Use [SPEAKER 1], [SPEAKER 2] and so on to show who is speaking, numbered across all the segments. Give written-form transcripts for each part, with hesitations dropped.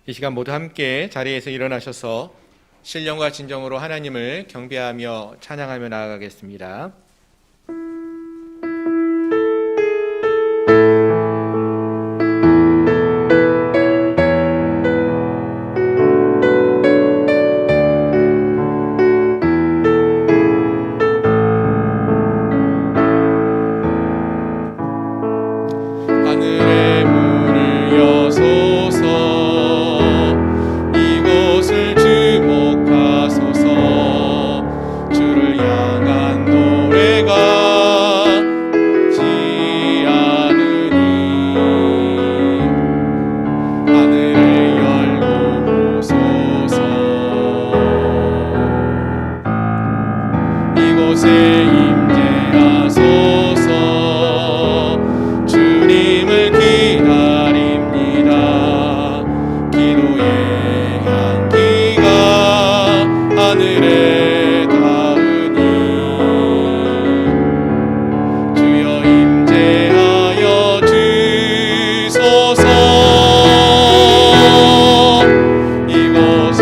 [SPEAKER 1] 이 시간 모두 함께 자리에서 일어나셔서 신령과 진정으로 하나님을 경배하며 찬양하며 나아가겠습니다.
[SPEAKER 2] 하늘의 문을 여소서, 이곳을 주목하소서. 주를 향한 노래가 지 않으니 하늘을 열고 보소서. 이곳에 임재하소서. 주님을 기다립니다. 기도의 향기가 하늘에 닿으니 주여 임재하여 주소서. 이곳에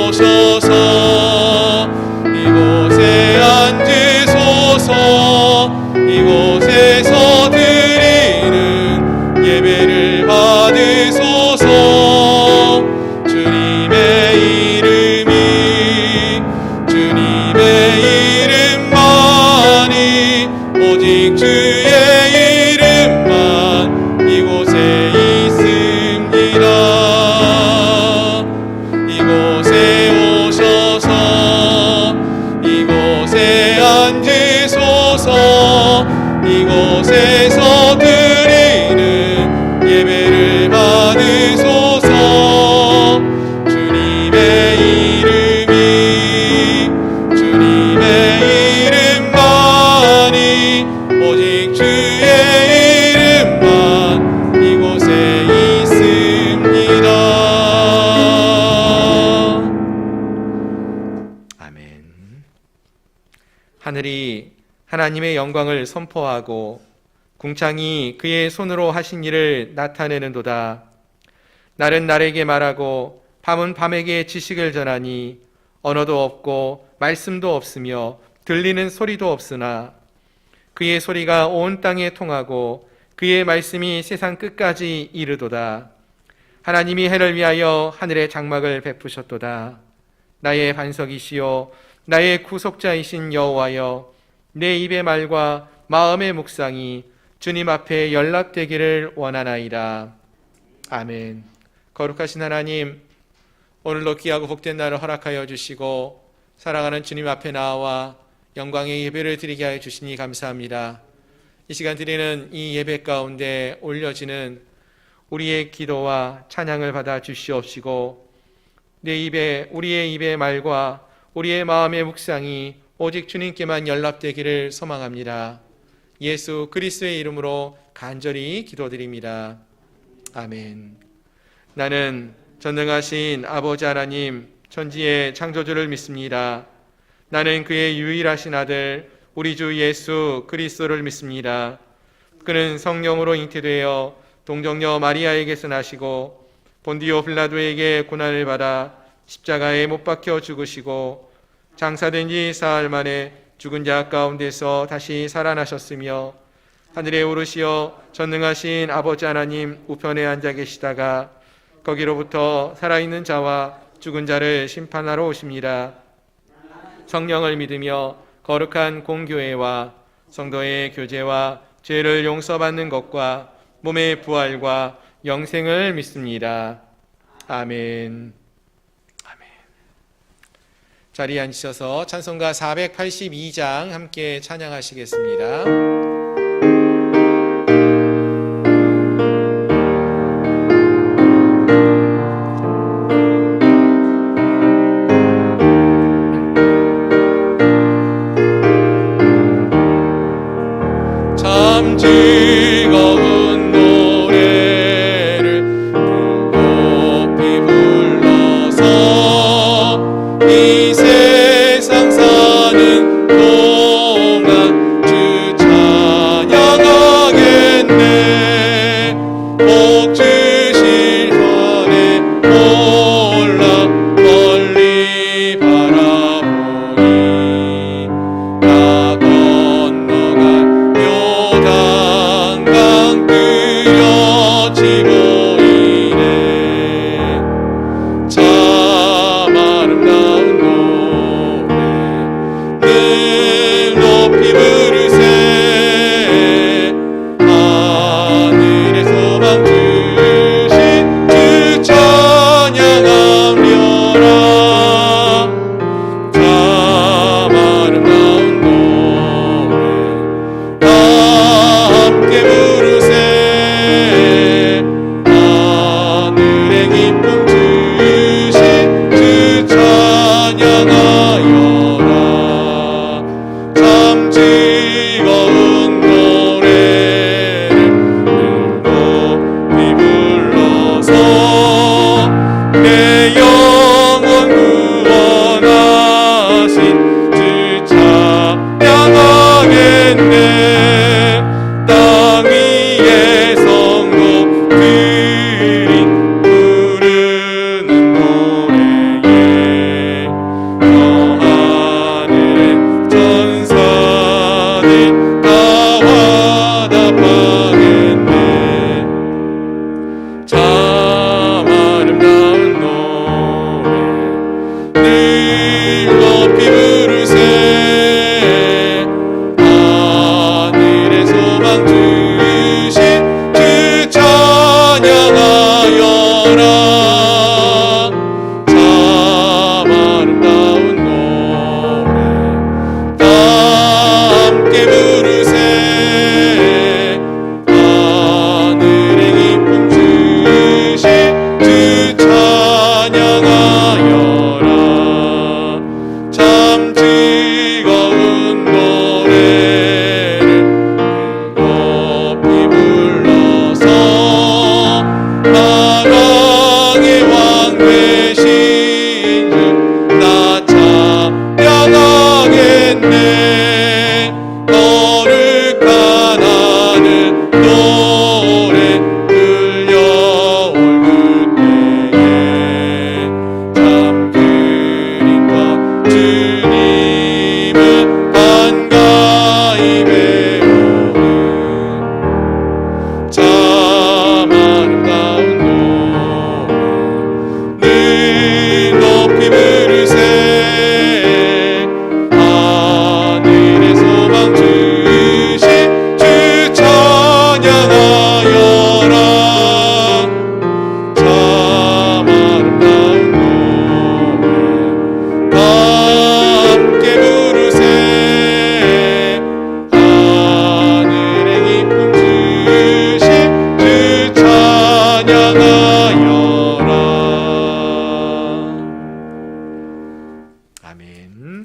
[SPEAKER 2] 오셔서 이곳에 앉으소서. 이곳에서 예배를 받으소서. 주님의 이름만이, 오직 주의 이름만 이곳에 있습니다. 이곳에 오셔서 이곳에 앉으소서. 이곳에서 예배를 받으소서. 주님의 이름만이, 오직 주의 이름만 이곳에 있습니다.
[SPEAKER 1] 아멘. 하늘이 하나님의 영광을 선포하고 궁창이 그의 손으로 하신 일을 나타내는도다. 날은 날에게 말하고 밤은 밤에게 지식을 전하니 언어도 없고 말씀도 없으며 들리는 소리도 없으나 그의 소리가 온 땅에 통하고 그의 말씀이 세상 끝까지 이르도다. 하나님이 해를 위하여 하늘의 장막을 베푸셨도다. 나의 반석이시요 나의 구속자이신 여호와여, 내 입의 말과 마음의 묵상이 주님 앞에 연락되기를 원하나이다. 아멘. 거룩하신 하나님, 오늘도 귀하고 복된 날을 허락하여 주시고 사랑하는 주님 앞에 나와 영광의 예배를 드리게 하여 주시니 감사합니다. 이 시간 드리는 이 예배 가운데 올려지는 우리의 기도와 찬양을 받아 주시옵시고, 우리의 입의 말과 우리의 마음의 묵상이 오직 주님께만 연락되기를 소망합니다. 예수 그리스도의 이름으로 간절히 기도드립니다. 아멘. 나는 전능하신 아버지 하나님, 천지의 창조주를 믿습니다. 나는 그의 유일하신 아들 우리 주 예수 그리스도를 믿습니다. 그는 성령으로 잉태되어 동정녀 마리아에게서 나시고 본디오 빌라도에게 고난을 받아 십자가에 못 박혀 죽으시고 장사된 지 사흘 만에 죽은 자 가운데서 다시 살아나셨으며 하늘에 오르시어 전능하신 아버지 하나님 우편에 앉아 계시다가 거기로부터 살아있는 자와 죽은 자를 심판하러 오십니다. 성령을 믿으며 거룩한 공교회와 성도의 교제와 죄를 용서받는 것과 몸의 부활과 영생을 믿습니다. 아멘. 자리에 앉으셔서 찬송가 482장 함께 찬양하시겠습니다.
[SPEAKER 2] 참 즐거운 노래를 높이 불러서 이 세상 사는 동안 주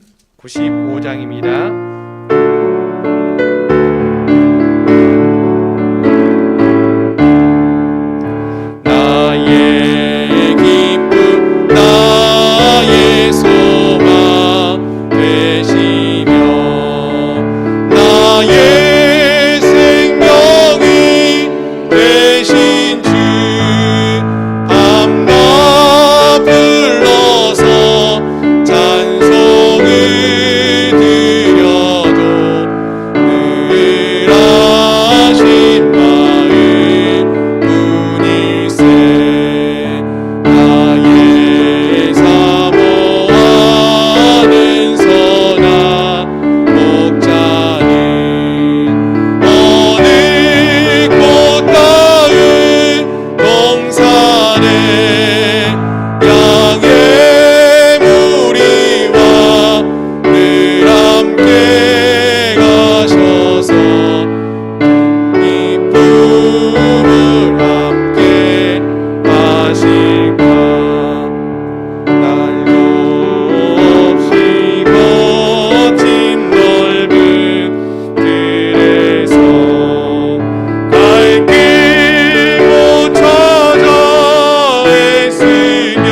[SPEAKER 1] 시편 95장입니다.
[SPEAKER 2] 나의 기쁨 나의 소망 되시며 나의 생명이 되신 주 밤낮 불러서 찬송을 드려도 늘 하신 마음 뿐일세. 나의 사모하는 선한 목자는 어느 꽃가을 동산에 양의 무리와 늘 함께 가셔서 기쁨을 함께 하실까. 난로 없이 거친 넓은 들에서 갈 길 못 찾아 애쓰며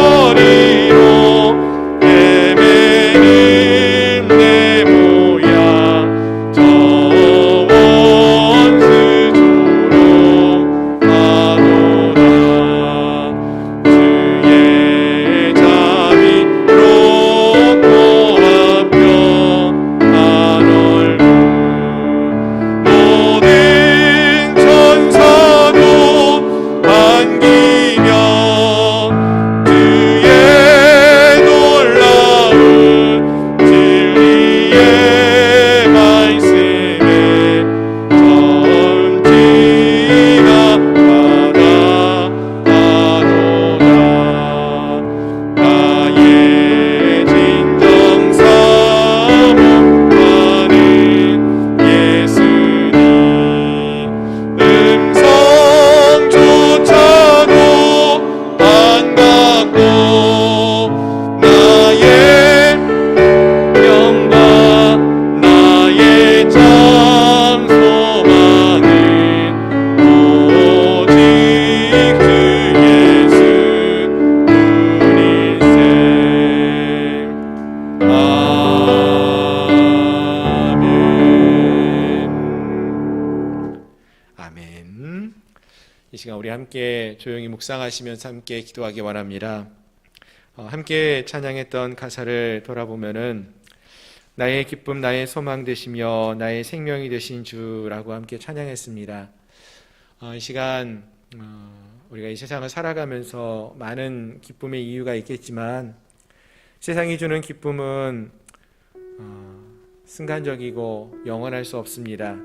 [SPEAKER 2] 이리저리로 헤매는 내 모양 저 원수조로 하도다. 주의 자비로 고맙며 하늘로 모든 천사도 안기며 주의 놀라운 진리의 말씀에 전지가 바라하도다. 나의 진정 사모하는 예수님 음성조차도 반갑고 나의 영광 나의 참 소망은 오직 주 예수 뿐일세. 아멘.
[SPEAKER 1] 아멘. 이 시간 우리 함께 조용히 묵상하시면서 함께 기도하기 원합니다. 함께 찬양했던 가사를 돌아보면은 나의 기쁨 나의 소망 되시며 나의 생명이 되신 주라고 함께 찬양했습니다. 이 시간 우리가 이 세상을 살아가면서 많은 기쁨의 이유가 있겠지만 세상이 주는 기쁨은 순간적이고 영원할 수 없습니다.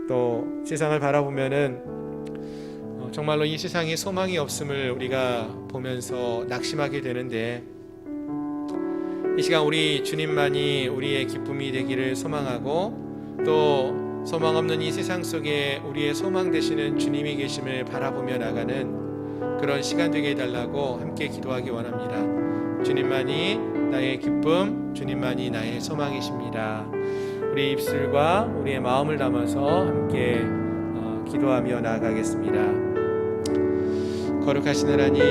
[SPEAKER 1] 또 세상을 바라보면은 정말로 이 세상에 소망이 없음을 우리가 보면서 낙심하게 되는데 이 시간 우리 주님만이 우리의 기쁨이 되기를 소망하고 또 소망 없는 이 세상 속에 우리의 소망 되시는 주님이 계심을 바라보며 나가는 그런 시간 되게 해달라고 함께 기도하기 원합니다. 주님만이 나의 기쁨, 주님만이 나의 소망이십니다. 우리 입술과 우리의 마음을 담아서 함께 기도하며 나아가겠습니다. 거룩하신 하나님,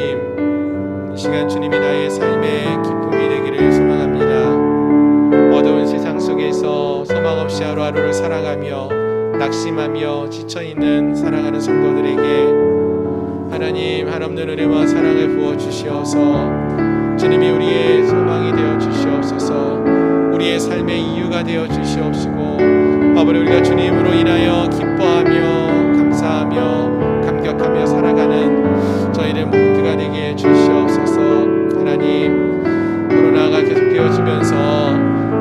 [SPEAKER 1] 이 시간 주님이 나의 삶의 기쁨이 되기를 소망합니다. 어두운 세상 속에서 소망 없이 하루하루를 살아가며 낙심하며 지쳐있는 사랑하는 성도들에게 하나님 한없는 은혜와 사랑을 부어주시어서 주님이 우리의 소망이 되어 주시옵소서. 우리의 삶의 이유가 되어 주시옵시고 아버지 우리가 주님으로 인하여 기뻐하며 감사하며 감격하며 살아가는 저희들 모두가 되게 해주시옵소서. 하나님 코로나가 계속되어지면서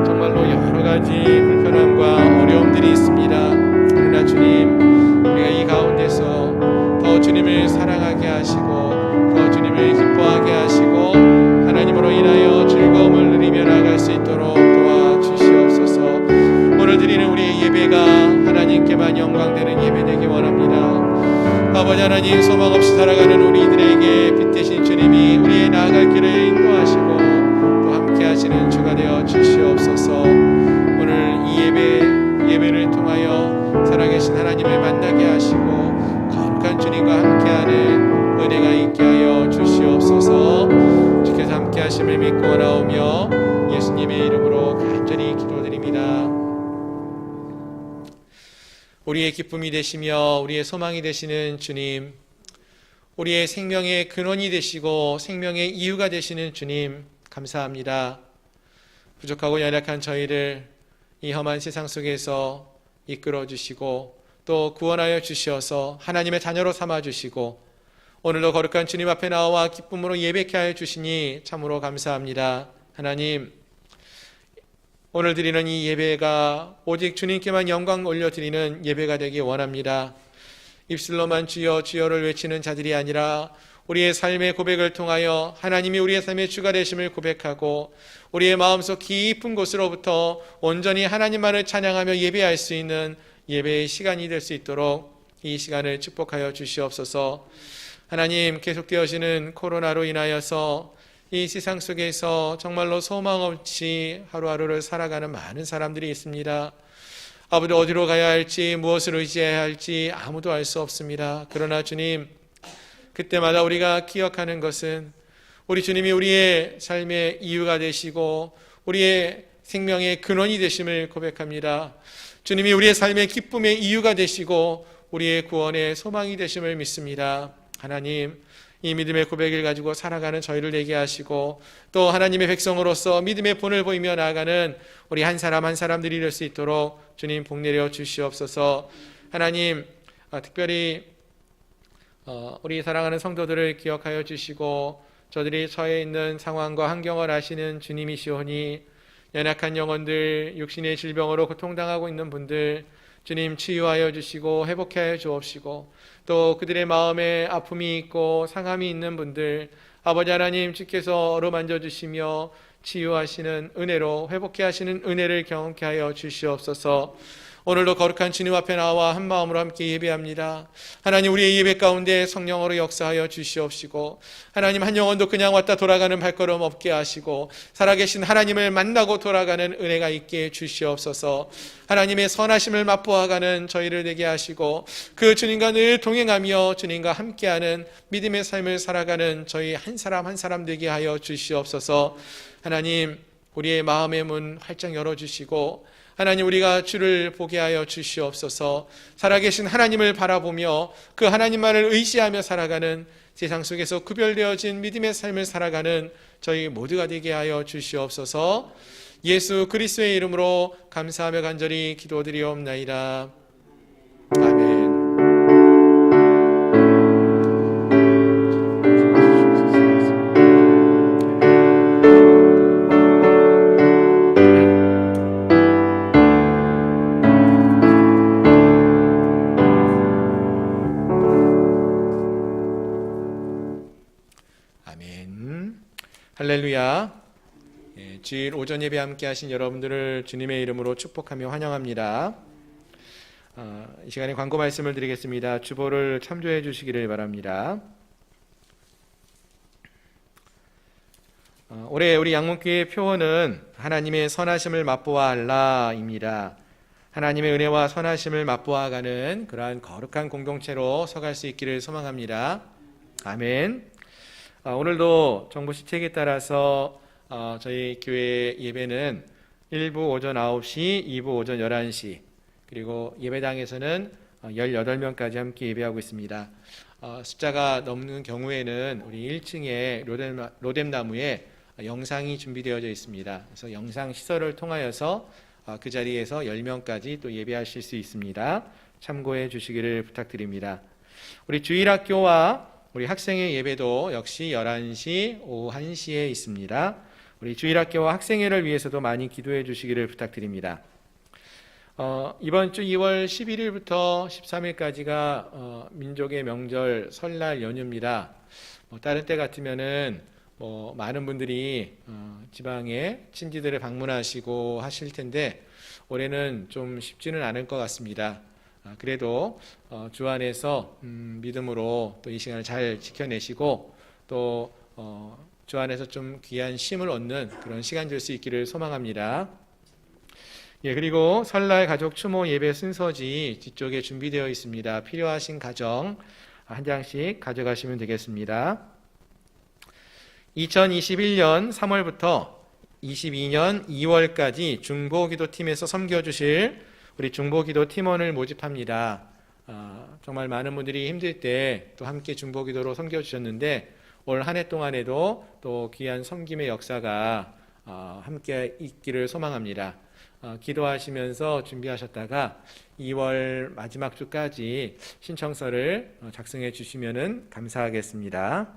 [SPEAKER 1] 정말로 여러가지 불편함과 어려움들이 있습니다. 그러나 주님 우리가 이 가운데서 더 주님을 사랑하게 하시고 더 주님을 기뻐하게 하시고 하나님으로 인하여 즐거움을 누리며 나아갈 수 있도록 도와주시옵소서. 오늘 드리는 우리의 예배가 하나님께만 영광되는 예배 되기 원합니다. 아버지 하나님 소망 없이 살아가는 우리들에게 빛 대신 주님이 우리의 나아갈 길을 인도하심을 믿고 나오며 예수님의 이름으로 간절히 기도드립니다. 우리의 기쁨이 되시며 우리의 소망이 되시는 주님, 우리의 생명의 근원이 되시고 생명의 이유가 되시는 주님, 감사합니다. 부족하고 연약한 저희를 이 험한 세상 속에서 이끌어 주시고 또 구원하여 주시어서 하나님의 자녀로 삼아 주시고 오늘도 거룩한 주님 앞에 나와 기쁨으로 예배케 하여 주시니 참으로 감사합니다. 하나님, 오늘 드리는 이 예배가 오직 주님께만 영광 올려드리는 예배가 되기 원합니다. 입술로만 주여 주여를 외치는 자들이 아니라 우리의 삶의 고백을 통하여 하나님이 우리의 삶의 주가 되심을 고백하고 우리의 마음속 깊은 곳으로부터 온전히 하나님만을 찬양하며 예배할 수 있는 예배의 시간이 될 수 있도록 이 시간을 축복하여 주시옵소서. 하나님, 계속되어지는 코로나로 인하여서 이 세상 속에서 정말로 소망 없이 하루하루를 살아가는 많은 사람들이 있습니다. 아버지, 어디로 가야 할지 무엇을 의지해야 할지 아무도 알 수 없습니다. 그러나 주님, 그때마다 우리가 기억하는 것은 우리 주님이 우리의 삶의 이유가 되시고 우리의 생명의 근원이 되심을 고백합니다. 주님이 우리의 삶의 기쁨의 이유가 되시고 우리의 구원의 소망이 되심을 믿습니다. 하나님, 이 믿음의 고백을 가지고 살아가는 저희를 되게 하시고 또 하나님의 백성으로서 믿음의 본을 보이며 나아가는 우리 한 사람 한 사람들이 될 수 있도록 주님 복 내려 주시옵소서. 하나님, 특별히 우리 사랑하는 성도들을 기억하여 주시고 저들이 처해 있는 상황과 환경을 아시는 주님이시오니 연약한 영혼들, 육신의 질병으로 고통당하고 있는 분들 주님 치유하여 주시고 회복하여 주옵시고 또 그들의 마음에 아픔이 있고 상함이 있는 분들 아버지 하나님 주께서 어루만져 주시며 치유하시는 은혜로 회복케 하시는 은혜를 경험케 하여 주시옵소서. 오늘도 거룩한 주님 앞에 나와 한 마음으로 함께 예배합니다. 하나님, 우리의 예배 가운데 성령으로 역사하여 주시옵시고 하나님, 한 영혼도 그냥 왔다 돌아가는 발걸음 없게 하시고 살아계신 하나님을 만나고 돌아가는 은혜가 있게 주시옵소서. 하나님의 선하심을 맛보아가는 저희를 되게 하시고 그 주님과 늘 동행하며 주님과 함께하는 믿음의 삶을 살아가는 저희 한 사람 한 사람 되게 하여 주시옵소서. 하나님, 우리의 마음의 문 활짝 열어주시고 하나님, 우리가 주를 보게 하여 주시옵소서. 살아계신 하나님을 바라보며 그 하나님만을 의지하며 살아가는 세상 속에서 구별되어진 믿음의 삶을 살아가는 저희 모두가 되게 하여 주시옵소서. 예수 그리스도의 이름으로 감사하며 간절히 기도드리옵나이다. 아멘. 할렐루야. 주일 오전 예배 함께 하신 여러분들을 주님의 이름으로 축복하며 환영합니다. 이 시간에 광고 말씀을 드리겠습니다. 주보를 참조해 주시기를 바랍니다. 올해 우리 양문교회 표어는 하나님의 선하심을 맛보아알라입니다. 하나님의 은혜와 선하심을 맛보아가는 그러한 거룩한 공동체로 서갈 수 있기를 소망합니다. 아멘. 오늘도 정부 시책에 따라서 저희 교회 예배는 1부 오전 9시, 2부 오전 11시, 그리고 예배당에서는 18명까지 함께 예배하고 있습니다. 숫자가 넘는 경우에는 우리 1층에 로뎀나무에 영상이 준비되어져 있습니다. 그래서 영상 시설을 통하여서 그 자리에서 10명까지 또 예배하실 수 있습니다. 참고해 주시기를 부탁드립니다. 우리 주일학교와 우리 학생회 예배도 역시 11시, 오후 1시에 있습니다. 우리 주일학교와 학생회를 위해서도 많이 기도해 주시기를 부탁드립니다. 이번 주 2월 11일부터 13일까지가 민족의 명절 설날 연휴입니다. 다른 때 같으면은 많은 분들이 지방에 친지들을 방문하시고 하실 텐데 올해는 좀 쉽지는 않을 것 같습니다. 그래도 주 안에서 믿음으로 또 이 시간을 잘 지켜내시고 또 주 안에서 좀 귀한 쉼을 얻는 그런 시간 될 수 있기를 소망합니다. 예, 그리고 설날 가족 추모 예배 순서지 뒤쪽에 준비되어 있습니다. 필요하신 가정 한 장씩 가져가시면 되겠습니다. 2021년 3월부터 22년 2월까지 중보기도팀에서 섬겨주실 우리 중보기도 팀원을 모집합니다. 정말 많은 분들이 힘들 때 또 함께 중보기도로 섬겨주셨는데 올 한 해 동안에도 또 귀한 섬김의 역사가 함께 있기를 소망합니다. 기도하시면서 준비하셨다가 2월 마지막 주까지 신청서를 작성해 주시면 감사하겠습니다.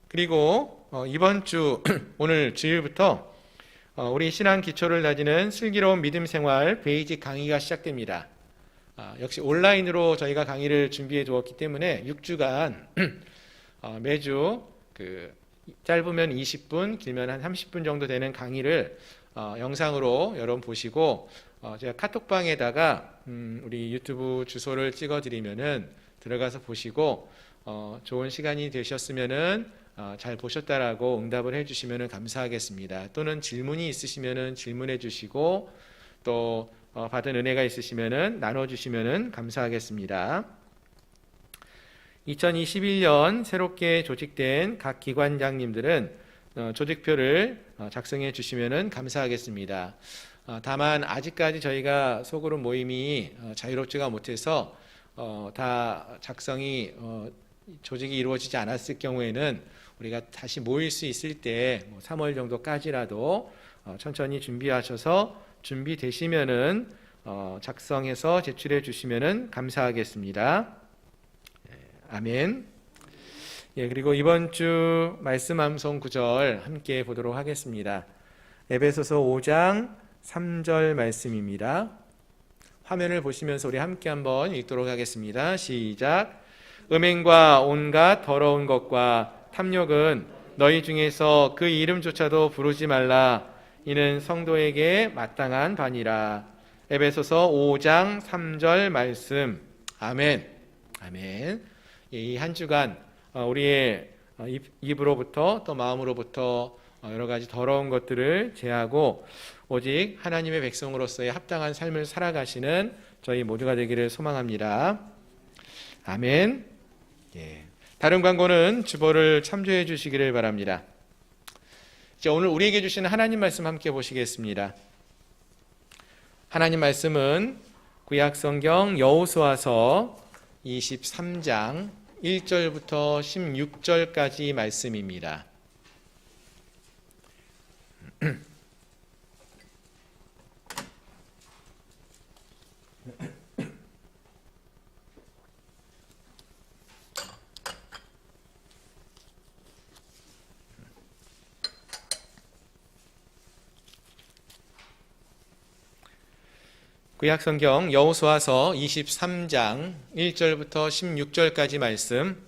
[SPEAKER 1] 그리고 이번 주 오늘 주일부터 우리 신앙 기초를 다지는 슬기로운 믿음 생활 베이직 강의가 시작됩니다. 역시 온라인으로 저희가 강의를 준비해 두었기 때문에 6주간 매주 짧으면 20분, 길면 한 30분 정도 되는 강의를 영상으로 여러분 보시고 제가 카톡방에다가 우리 유튜브 주소를 찍어드리면은 들어가서 보시고 좋은 시간이 되셨으면은 잘 보셨다라고 응답을 해주시면은 감사하겠습니다. 또는 질문이 있으시면은 질문해 주시고 또 받은 은혜가 있으시면은 나눠주시면은 감사하겠습니다. 2021년 새롭게 조직된 각 기관장님들은 조직표를 작성해 주시면은 감사하겠습니다. 다만 아직까지 저희가 소그룹 모임이 자유롭지가 못해서 다 작성이 조직이 이루어지지 않았을 경우에는 우리가 다시 모일 수 있을 때 3월 정도까지라도 천천히 준비하셔서 준비되시면은 작성해서 제출해 주시면은 감사하겠습니다. 아멘. 그리고 이번 주 말씀 암송 구절 함께 보도록 하겠습니다. 에베소서 5장 3절 말씀입니다. 화면을 보시면서 우리 함께 한번 읽도록 하겠습니다. 시작. 음행과 온갖 더러운 것과 탐욕은 너희 중에서 그 이름조차도 부르지 말라. 이는 성도에게 마땅한 바니라. 에베소서 5장 3절 말씀. 아멘. 아멘. 이 한 주간 우리의 입으로부터 또 마음으로부터 여러 가지 더러운 것들을 제하고 오직 하나님의 백성으로서의 합당한 삶을 살아가시는 저희 모두가 되기를 소망합니다. 아멘. 다른 광고는 주보를 참조해 주시기를 바랍니다. 이제 오늘 우리에게 주시는 하나님 말씀 함께 보시겠습니다. 하나님 말씀은 구약 성경 여호수아서 23장 1절부터 16절까지 말씀입니다. 구약성경 여호수아서 23장 1절부터 16절까지 말씀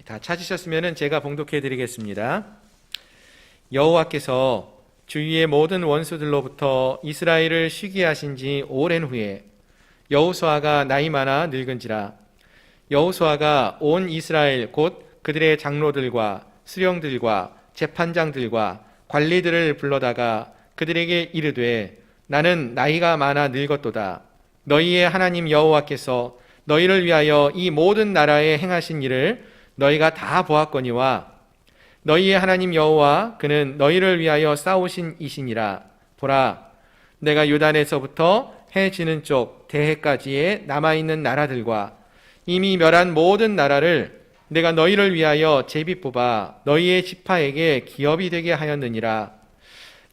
[SPEAKER 1] 다 찾으셨으면 제가 봉독해 드리겠습니다. 여호와께서 주위의 모든 원수들로부터 이스라엘을 쉬게 하신 지 오랜 후에 여호수아가 나이 많아 늙은지라. 여호수아가 온 이스라엘 곧 그들의 장로들과 수령들과 재판장들과 관리들을 불러다가 그들에게 이르되 나는 나이가 많아 늙었도다. 너희의 하나님 여호와께서 너희를 위하여 이 모든 나라에 행하신 일을 너희가 다 보았거니와 너희의 하나님 여호와 그는 너희를 위하여 싸우신 이시니라. 보라, 내가 요단에서부터 해 지는 쪽 대해까지의 남아있는 나라들과 이미 멸한 모든 나라를 내가 너희를 위하여 제비 뽑아 너희의 지파에게 기업이 되게 하였느니라.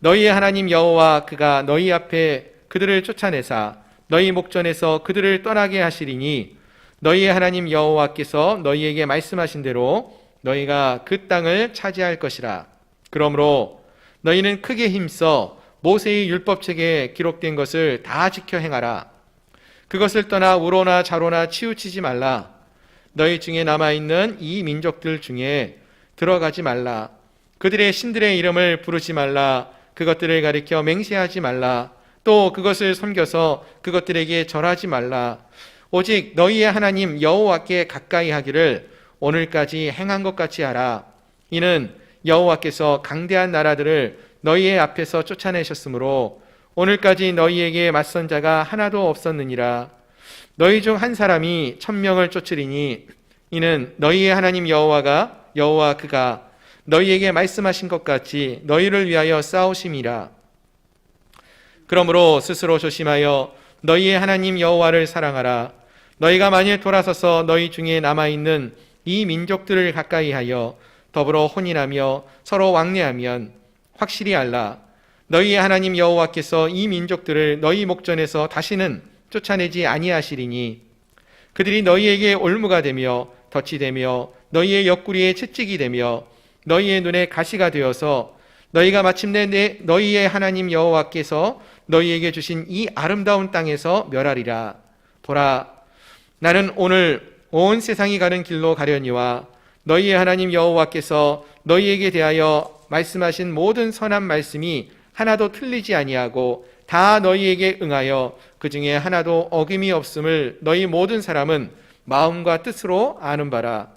[SPEAKER 1] 너희의 하나님 여호와 그가 너희 앞에 그들을 쫓아내사 너희 목전에서 그들을 떠나게 하시리니 너희의 하나님 여호와께서 너희에게 말씀하신 대로 너희가 그 땅을 차지할 것이라. 그러므로 너희는 크게 힘써 모세의 율법책에 기록된 것을 다 지켜 행하라. 그것을 떠나 우로나 좌로나 치우치지 말라. 너희 중에 남아있는 이 민족들 중에 들어가지 말라. 그들의 신들의 이름을 부르지 말라. 그것들을 가리켜 맹세하지 말라. 또 그것을 섬겨서 그것들에게 절하지 말라. 오직 너희의 하나님 여호와께 가까이 하기를 오늘까지 행한 것 같이 하라. 이는 여호와께서 강대한 나라들을 너희의 앞에서 쫓아내셨으므로 오늘까지 너희에게 맞선 자가 하나도 없었느니라. 너희 중 한 사람이 1000명을 쫓으리니 이는 너희의 하나님 여호와 그가 너희에게 말씀하신 것 같이 너희를 위하여 싸우심이라. 그러므로 스스로 조심하여 너희의 하나님 여호와를 사랑하라. 너희가 만일 돌아서서 너희 중에 남아있는 이 민족들을 가까이하여 더불어 혼인하며 서로 왕래하면 확실히 알라. 너희의 하나님 여호와께서 이 민족들을 너희 목전에서 다시는 쫓아내지 아니하시리니 그들이 너희에게 올무가 되며 덫이 되며 너희의 옆구리에 채찍이 되며 너희의 눈에 가시가 되어서 너희가 마침내 너희의 하나님 여호와께서 너희에게 주신 이 아름다운 땅에서 멸하리라. 보라, 나는 오늘 온 세상이 가는 길로 가려니와 너희의 하나님 여호와께서 너희에게 대하여 말씀하신 모든 선한 말씀이 하나도 틀리지 아니하고 다 너희에게 응하여 그 중에 하나도 어김이 없음을 너희 모든 사람은 마음과 뜻으로 아는 바라.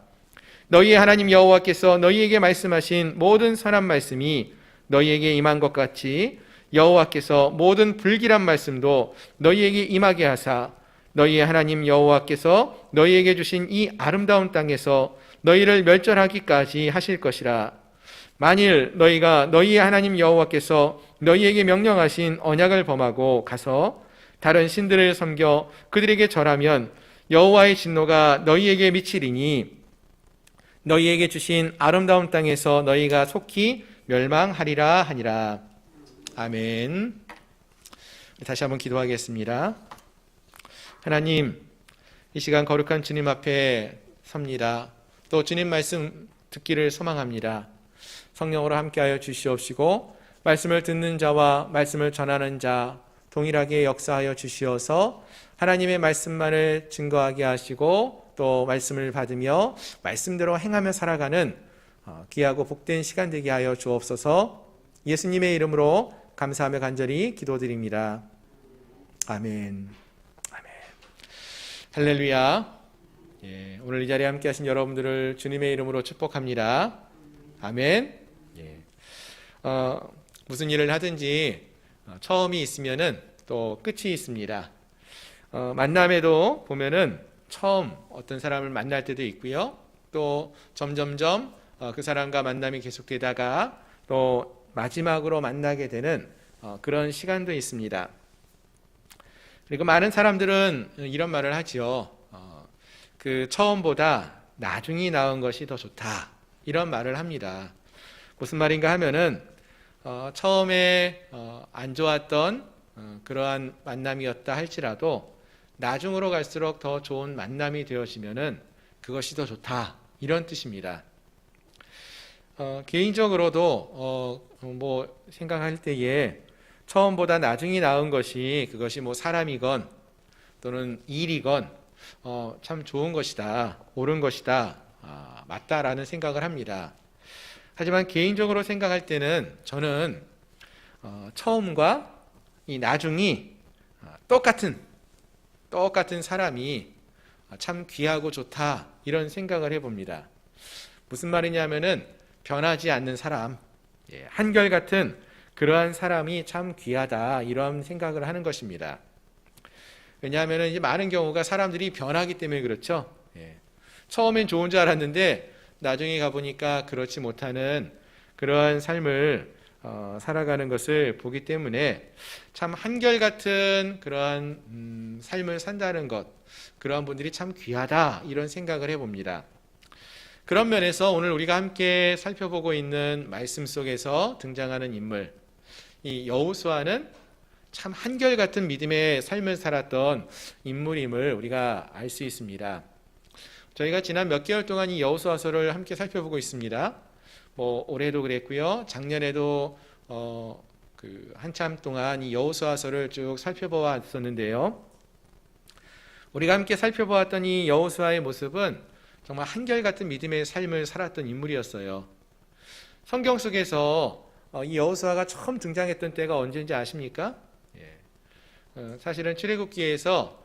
[SPEAKER 1] 너희의 하나님 여호와께서 너희에게 말씀하신 모든 선한 말씀이 너희에게 임한 것 같이 여호와께서 모든 불길한 말씀도 너희에게 임하게 하사 너희의 하나님 여호와께서 너희에게 주신 이 아름다운 땅에서 너희를 멸절하기까지 하실 것이라. 만일 너희가 너희의 하나님 여호와께서 너희에게 명령하신 언약을 범하고 가서 다른 신들을 섬겨 그들에게 절하면 여호와의 진노가 너희에게 미치리니 너희에게 주신 아름다운 땅에서 너희가 속히 멸망하리라 하니라. 아멘. 다시 한번 기도하겠습니다. 하나님, 이 시간 거룩한 주님 앞에 섭니다. 또 주님 말씀 듣기를 소망합니다. 성령으로 함께하여 주시옵시고 말씀을 듣는 자와 말씀을 전하는 자 동일하게 역사하여 주시어서 하나님의 말씀만을 증거하게 하시고 또 말씀을 받으며 말씀대로 행하며 살아가는 귀하고 복된 시간 되게 하여 주옵소서. 예수님의 이름으로 감사하며 간절히 기도드립니다. 아멘. 아멘. 할렐루야. 오늘 이 자리에 함께 하신 여러분들을 주님의 이름으로 축복합니다. 아멘. 무슨 일을 하든지 처음이 있으면은 또 끝이 있습니다. 만남에도 보면은 처음 어떤 사람을 만날 때도 있고요. 또 점점점 그 사람과 만남이 계속되다가 또 마지막으로 만나게 되는 그런 시간도 있습니다. 그리고 많은 사람들은 이런 말을 하지요. 그 처음보다 나중이 나은 것이 더 좋다. 이런 말을 합니다. 무슨 말인가 하면은 처음에 안 좋았던 그러한 만남이었다 할지라도 나중으로 갈수록 더 좋은 만남이 되어지면은 그것이 더 좋다. 이런 뜻입니다. 개인적으로도 뭐 생각할 때에 처음보다 나중이 나은 것이 그것이 뭐 사람이건 또는 일이건 참 좋은 것이다, 옳은 것이다, 맞다라는 생각을 합니다. 하지만 개인적으로 생각할 때는 저는 처음과 이 나중이 똑같은 사람이 참 귀하고 좋다 이런 생각을 해봅니다. 무슨 말이냐면은 변하지 않는 사람, 한결같은 그러한 사람이 참 귀하다 이런 생각을 하는 것입니다. 왜냐하면 이제 많은 경우가 사람들이 변하기 때문에 그렇죠. 처음엔 좋은 줄 알았는데 나중에 가보니까 그렇지 못하는 그러한 삶을 살아가는 것을 보기 때문에 참 한결같은 그러한 삶을 산다는 것, 그러한 분들이 참 귀하다 이런 생각을 해봅니다. 그런 면에서 오늘 우리가 함께 살펴보고 있는 말씀 속에서 등장하는 인물, 이 여호수아는 참 한결같은 믿음의 삶을 살았던 인물임을 우리가 알 수 있습니다. 저희가 지난 몇 개월 동안 이 여호수아서를 함께 살펴보고 있습니다. 뭐 올해도 그랬고요, 작년에도 한참 동안 이 여호수아서를 쭉 살펴보았었는데요. 우리가 함께 살펴보았던 이 여호수아의 모습은 정말 한결같은 믿음의 삶을 살았던 인물이었어요. 성경 속에서 이 여호수아가 처음 등장했던 때가 언제인지 아십니까? 사실은 출애굽기에서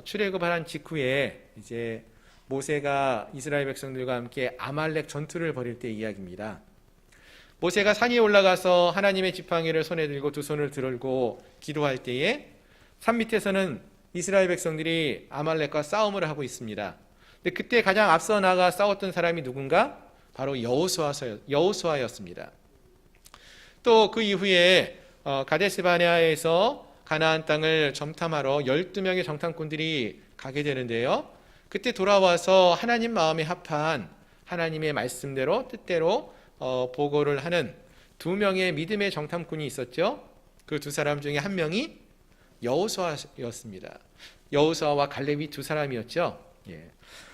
[SPEAKER 1] 출애굽한 직후에 이제 모세가 이스라엘 백성들과 함께 아말렉 전투를 벌일 때 이야기입니다. 모세가 산 위에 올라가서 하나님의 지팡이를 손에 들고 두 손을 들고 기도할 때에 산 밑에서는 이스라엘 백성들이 아말렉과 싸움을 하고 있습니다. 근데 그때 가장 앞서 나가 싸웠던 사람이 누군가? 바로 여호수아였습니다. 또 그 이후에 가데스 바네아에서 가나안 땅을 정탐하러 12명의 정탐꾼들이 가게 되는데요. 그때 돌아와서 하나님 마음에 합한 하나님의 말씀대로 뜻대로 보고를 하는 2명의 믿음의 정탐꾼이 있었죠. 그 두 사람 중에 한 명이 여호수아였습니다. 여호수아와 갈렙이 두 사람이었죠.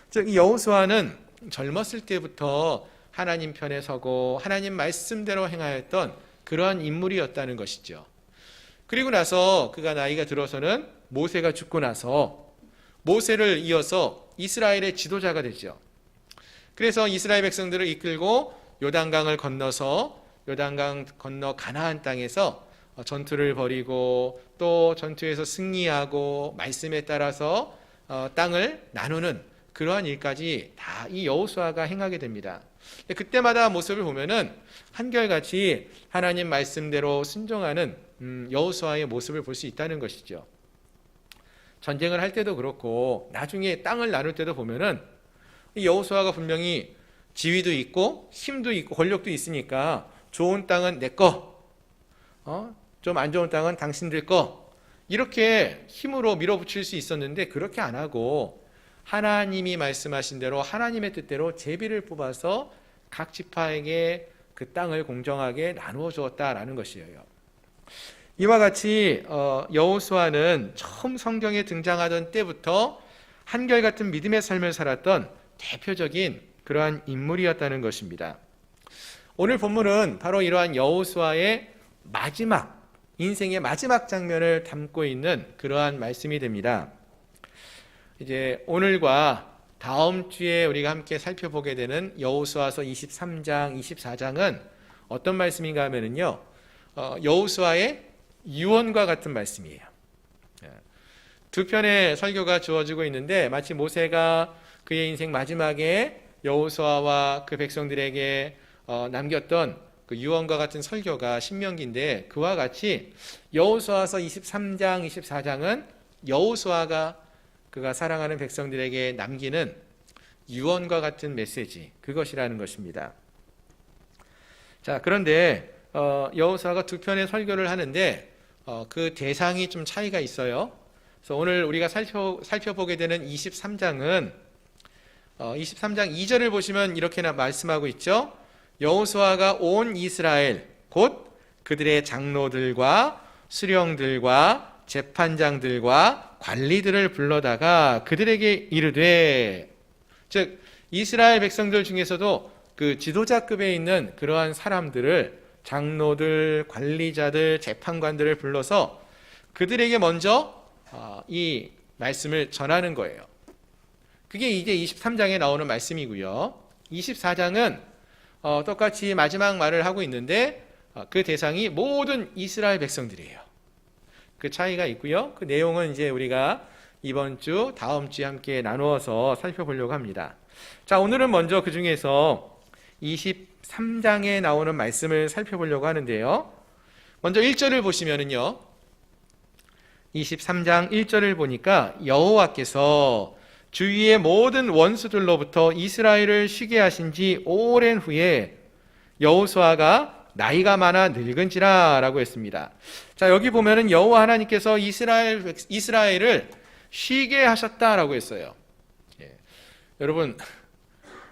[SPEAKER 1] 즉 이 여호수아는 젊었을 때부터 하나님 편에 서고 하나님 말씀대로 행하였던 그러한 인물이었다는 것이죠. 그리고 나서 그가 나이가 들어서는 모세가 죽고 나서 모세를 이어서 이스라엘의 지도자가 되죠. 그래서 이스라엘 백성들을 이끌고 요단강을 건너서 요단강 건너 가나안 땅에서 전투를 벌이고 또 전투에서 승리하고 말씀에 따라서 땅을 나누는 그러한 일까지 다 이 여호수아가 행하게 됩니다. 그때마다 모습을 보면은 한결같이 하나님 말씀대로 순종하는 여호수아의 모습을 볼 수 있다는 것이죠. 전쟁을 할 때도 그렇고 나중에 땅을 나눌 때도 보면은 이 여호수아가 분명히 지위도 있고 힘도 있고 권력도 있으니까 좋은 땅은 내 거, 좀 안 좋은 땅은 당신들 거, 이렇게 힘으로 밀어붙일 수 있었는데 그렇게 안 하고 하나님이 말씀하신 대로 하나님의 뜻대로 제비를 뽑아서 각 지파에게 그 땅을 공정하게 나누어 주었다라는 것이에요. 이와 같이 여호수아는 처음 성경에 등장하던 때부터 한결같은 믿음의 삶을 살았던 대표적인 그러한 인물이었다는 것입니다. 오늘 본문은 바로 이러한 여호수아의 마지막, 인생의 마지막 장면을 담고 있는 그러한 말씀이 됩니다. 이제 오늘과 다음 주에 우리가 함께 살펴보게 되는 여호수아서 23장, 24장은 어떤 말씀인가 하면은요, 여호수아의 유언과 같은 말씀이에요. 두 편의 설교가 주어지고 있는데 마치 모세가 그의 인생 마지막에 여호수아와 그 백성들에게 남겼던 그 유언과 같은 설교가 신명기인데, 그와 같이 여호수아서 23장, 24장은 여호수아가 그가 사랑하는 백성들에게 남기는 유언과 같은 메시지, 그것이라는 것입니다. 자, 그런데 여호수아가 두 편의 설교를 하는데 그 대상이 좀 차이가 있어요. 그래서 오늘 우리가 살펴보게 되는 23장은 23장 2절을 보시면 이렇게 말씀하고 있죠. 여호수아가 온 이스라엘 곧 그들의 장로들과 수령들과 재판장들과 관리들을 불러다가 그들에게 이르되, 즉 이스라엘 백성들 중에서도 그 지도자급에 있는 그러한 사람들을, 장로들, 관리자들, 재판관들을 불러서 그들에게 먼저 이 말씀을 전하는 거예요. 그게 이제 23장에 나오는 말씀이고요. 24장은 똑같이 마지막 말을 하고 있는데 그 대상이 모든 이스라엘 백성들이에요. 그 차이가 있고요. 그 내용은 이제 우리가 이번 주, 다음 주에 함께 나누어서 살펴보려고 합니다. 자, 오늘은 먼저 그 중에서 23장에 나오는 말씀을 살펴보려고 하는데요. 먼저 1절을 보시면은요, 23장 1절을 보니까 여호와께서 주위의 모든 원수들로부터 이스라엘을 쉬게 하신 지 오랜 후에 여호수아가 나이가 많아 늙은지라 라고 했습니다. 자, 여기 보면은 여호와 하나님께서 이스라엘을 쉬게 하셨다라고 했어요. 여러분,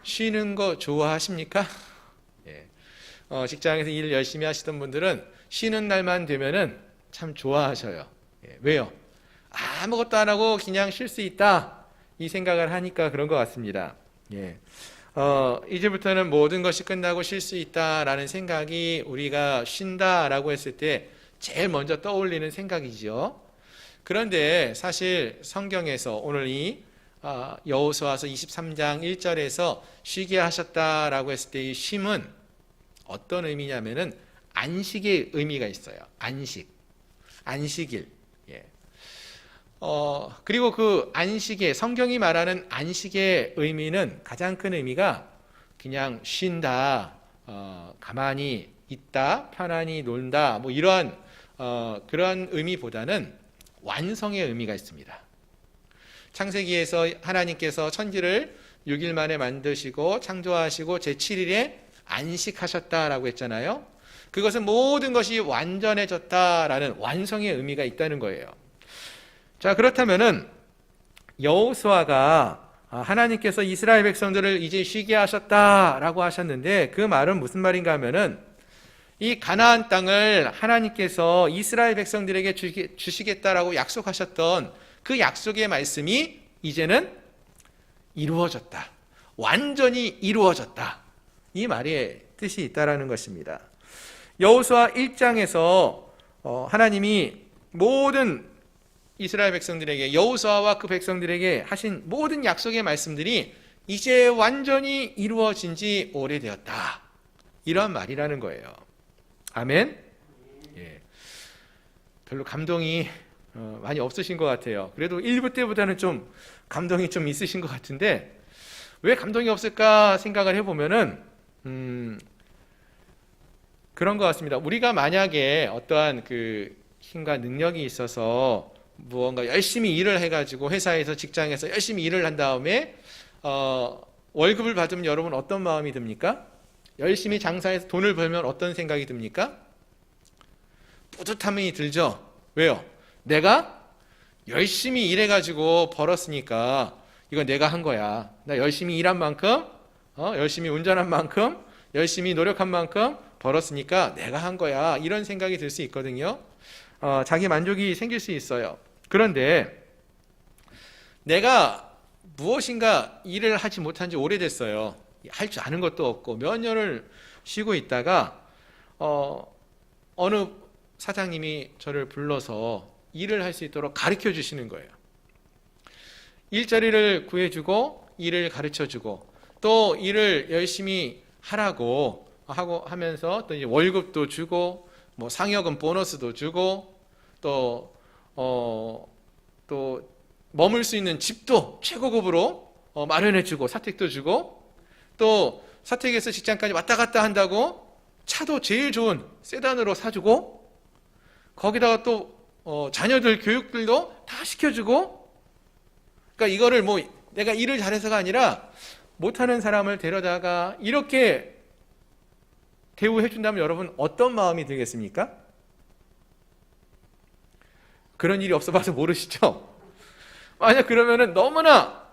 [SPEAKER 1] 쉬는 거 좋아하십니까? 직장에서 일 열심히 하시던 분들은 쉬는 날만 되면은 참 좋아하셔요. 왜요? 아무것도 안 하고 그냥 쉴 수 있다, 이 생각을 하니까 그런 것 같습니다. 이제부터는 모든 것이 끝나고 쉴 수 있다라는 생각이, 우리가 쉰다라고 했을 때 제일 먼저 떠올리는 생각이죠. 그런데 사실 성경에서 오늘 이 여호수아서 23장 1절에서 쉬게 하셨다라고 했을 때 이 쉼은 어떤 의미냐면은 안식의 의미가 있어요. 안식일. 그리고 그 안식의, 성경이 말하는 안식의 의미는, 가장 큰 의미가 그냥 쉰다, 가만히 있다, 편안히 논다, 뭐 이러한 그런 의미보다는 완성의 의미가 있습니다. 창세기에서 하나님께서 천지를 6일 만에 만드시고 창조하시고 제7일에 안식하셨다라고 했잖아요. 그것은 모든 것이 완전해졌다라는 완성의 의미가 있다는 거예요. 자, 그렇다면은 여호수아가 하나님께서 이스라엘 백성들을 이제 쉬게 하셨다라고 하셨는데 그 말은 무슨 말인가 하면은 이 가나안 땅을 하나님께서 이스라엘 백성들에게 주시겠다라고 약속하셨던 그 약속의 말씀이 이제는 이루어졌다. 완전히 이루어졌다. 이 말의 뜻이 있다라는 것입니다. 여호수아 1장에서 하나님이 모든 이스라엘 백성들에게 여호수아와 그 백성들에게 하신 모든 약속의 말씀들이 이제 완전히 이루어진 지 오래되었다. 이런 말이라는 거예요. 아멘? 예. 별로 감동이 많이 없으신 것 같아요. 그래도 1부 때보다는 좀 감동이 좀 있으신 것 같은데 왜 감동이 없을까 생각을 해보면은 그런 것 같습니다. 우리가 만약에 어떠한 그 힘과 능력이 있어서 무언가 열심히 일을 해가지고 회사에서 직장에서 열심히 일을 한 다음에 월급을 받으면 여러분 어떤 마음이 듭니까? 열심히 장사해서 돈을 벌면 어떤 생각이 듭니까? 뿌듯함이 들죠. 왜요? 내가 열심히 일해가지고 벌었으니까 이거 내가 한 거야. 나 열심히 일한 만큼, 열심히 운전한 만큼, 열심히 노력한 만큼 벌었으니까 내가 한 거야. 이런 생각이 들 수 있거든요. 자기 만족이 생길 수 있어요. 그런데 내가 무엇인가 일을 하지 못한 지 오래됐어요. 할 줄 아는 것도 없고 몇 년을 쉬고 있다가 어느 사장님이 저를 불러서 일을 할 수 있도록 가르쳐 주시는 거예요. 일자리를 구해주고 일을 가르쳐주고 또 일을 열심히 하라고 하면서 또 이제 월급도 주고 뭐 상여금 보너스도 주고 또 머물 수 있는 집도 최고급으로 마련해주고 사택도 주고 또 사택에서 직장까지 왔다 갔다 한다고 차도 제일 좋은 세단으로 사주고 거기다가 또 자녀들 교육들도 다 시켜주고 그러니까 이거를 뭐 내가 일을 잘해서가 아니라 못하는 사람을 데려다가 이렇게 대우해준다면 여러분 어떤 마음이 들겠습니까? 그런 일이 없어봐서 모르시죠? 만약 그러면은 너무나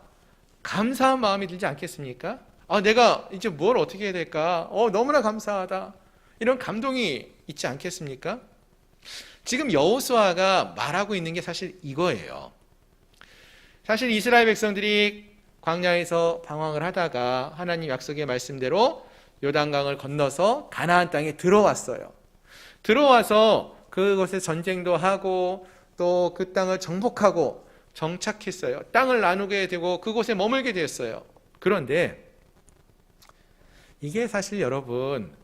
[SPEAKER 1] 감사한 마음이 들지 않겠습니까? 내가 이제 뭘 어떻게 해야 될까? 너무나 감사하다. 이런 감동이 있지 않겠습니까? 지금 여호수아가 말하고 있는 게 사실 이거예요. 사실 이스라엘 백성들이 광야에서 방황을 하다가 하나님 약속의 말씀대로 요단강을 건너서 가나안 땅에 들어왔어요. 들어와서 그곳에 전쟁도 하고 또 그 땅을 정복하고 정착했어요. 땅을 나누게 되고 그곳에 머물게 되었어요. 그런데 이게 사실 여러분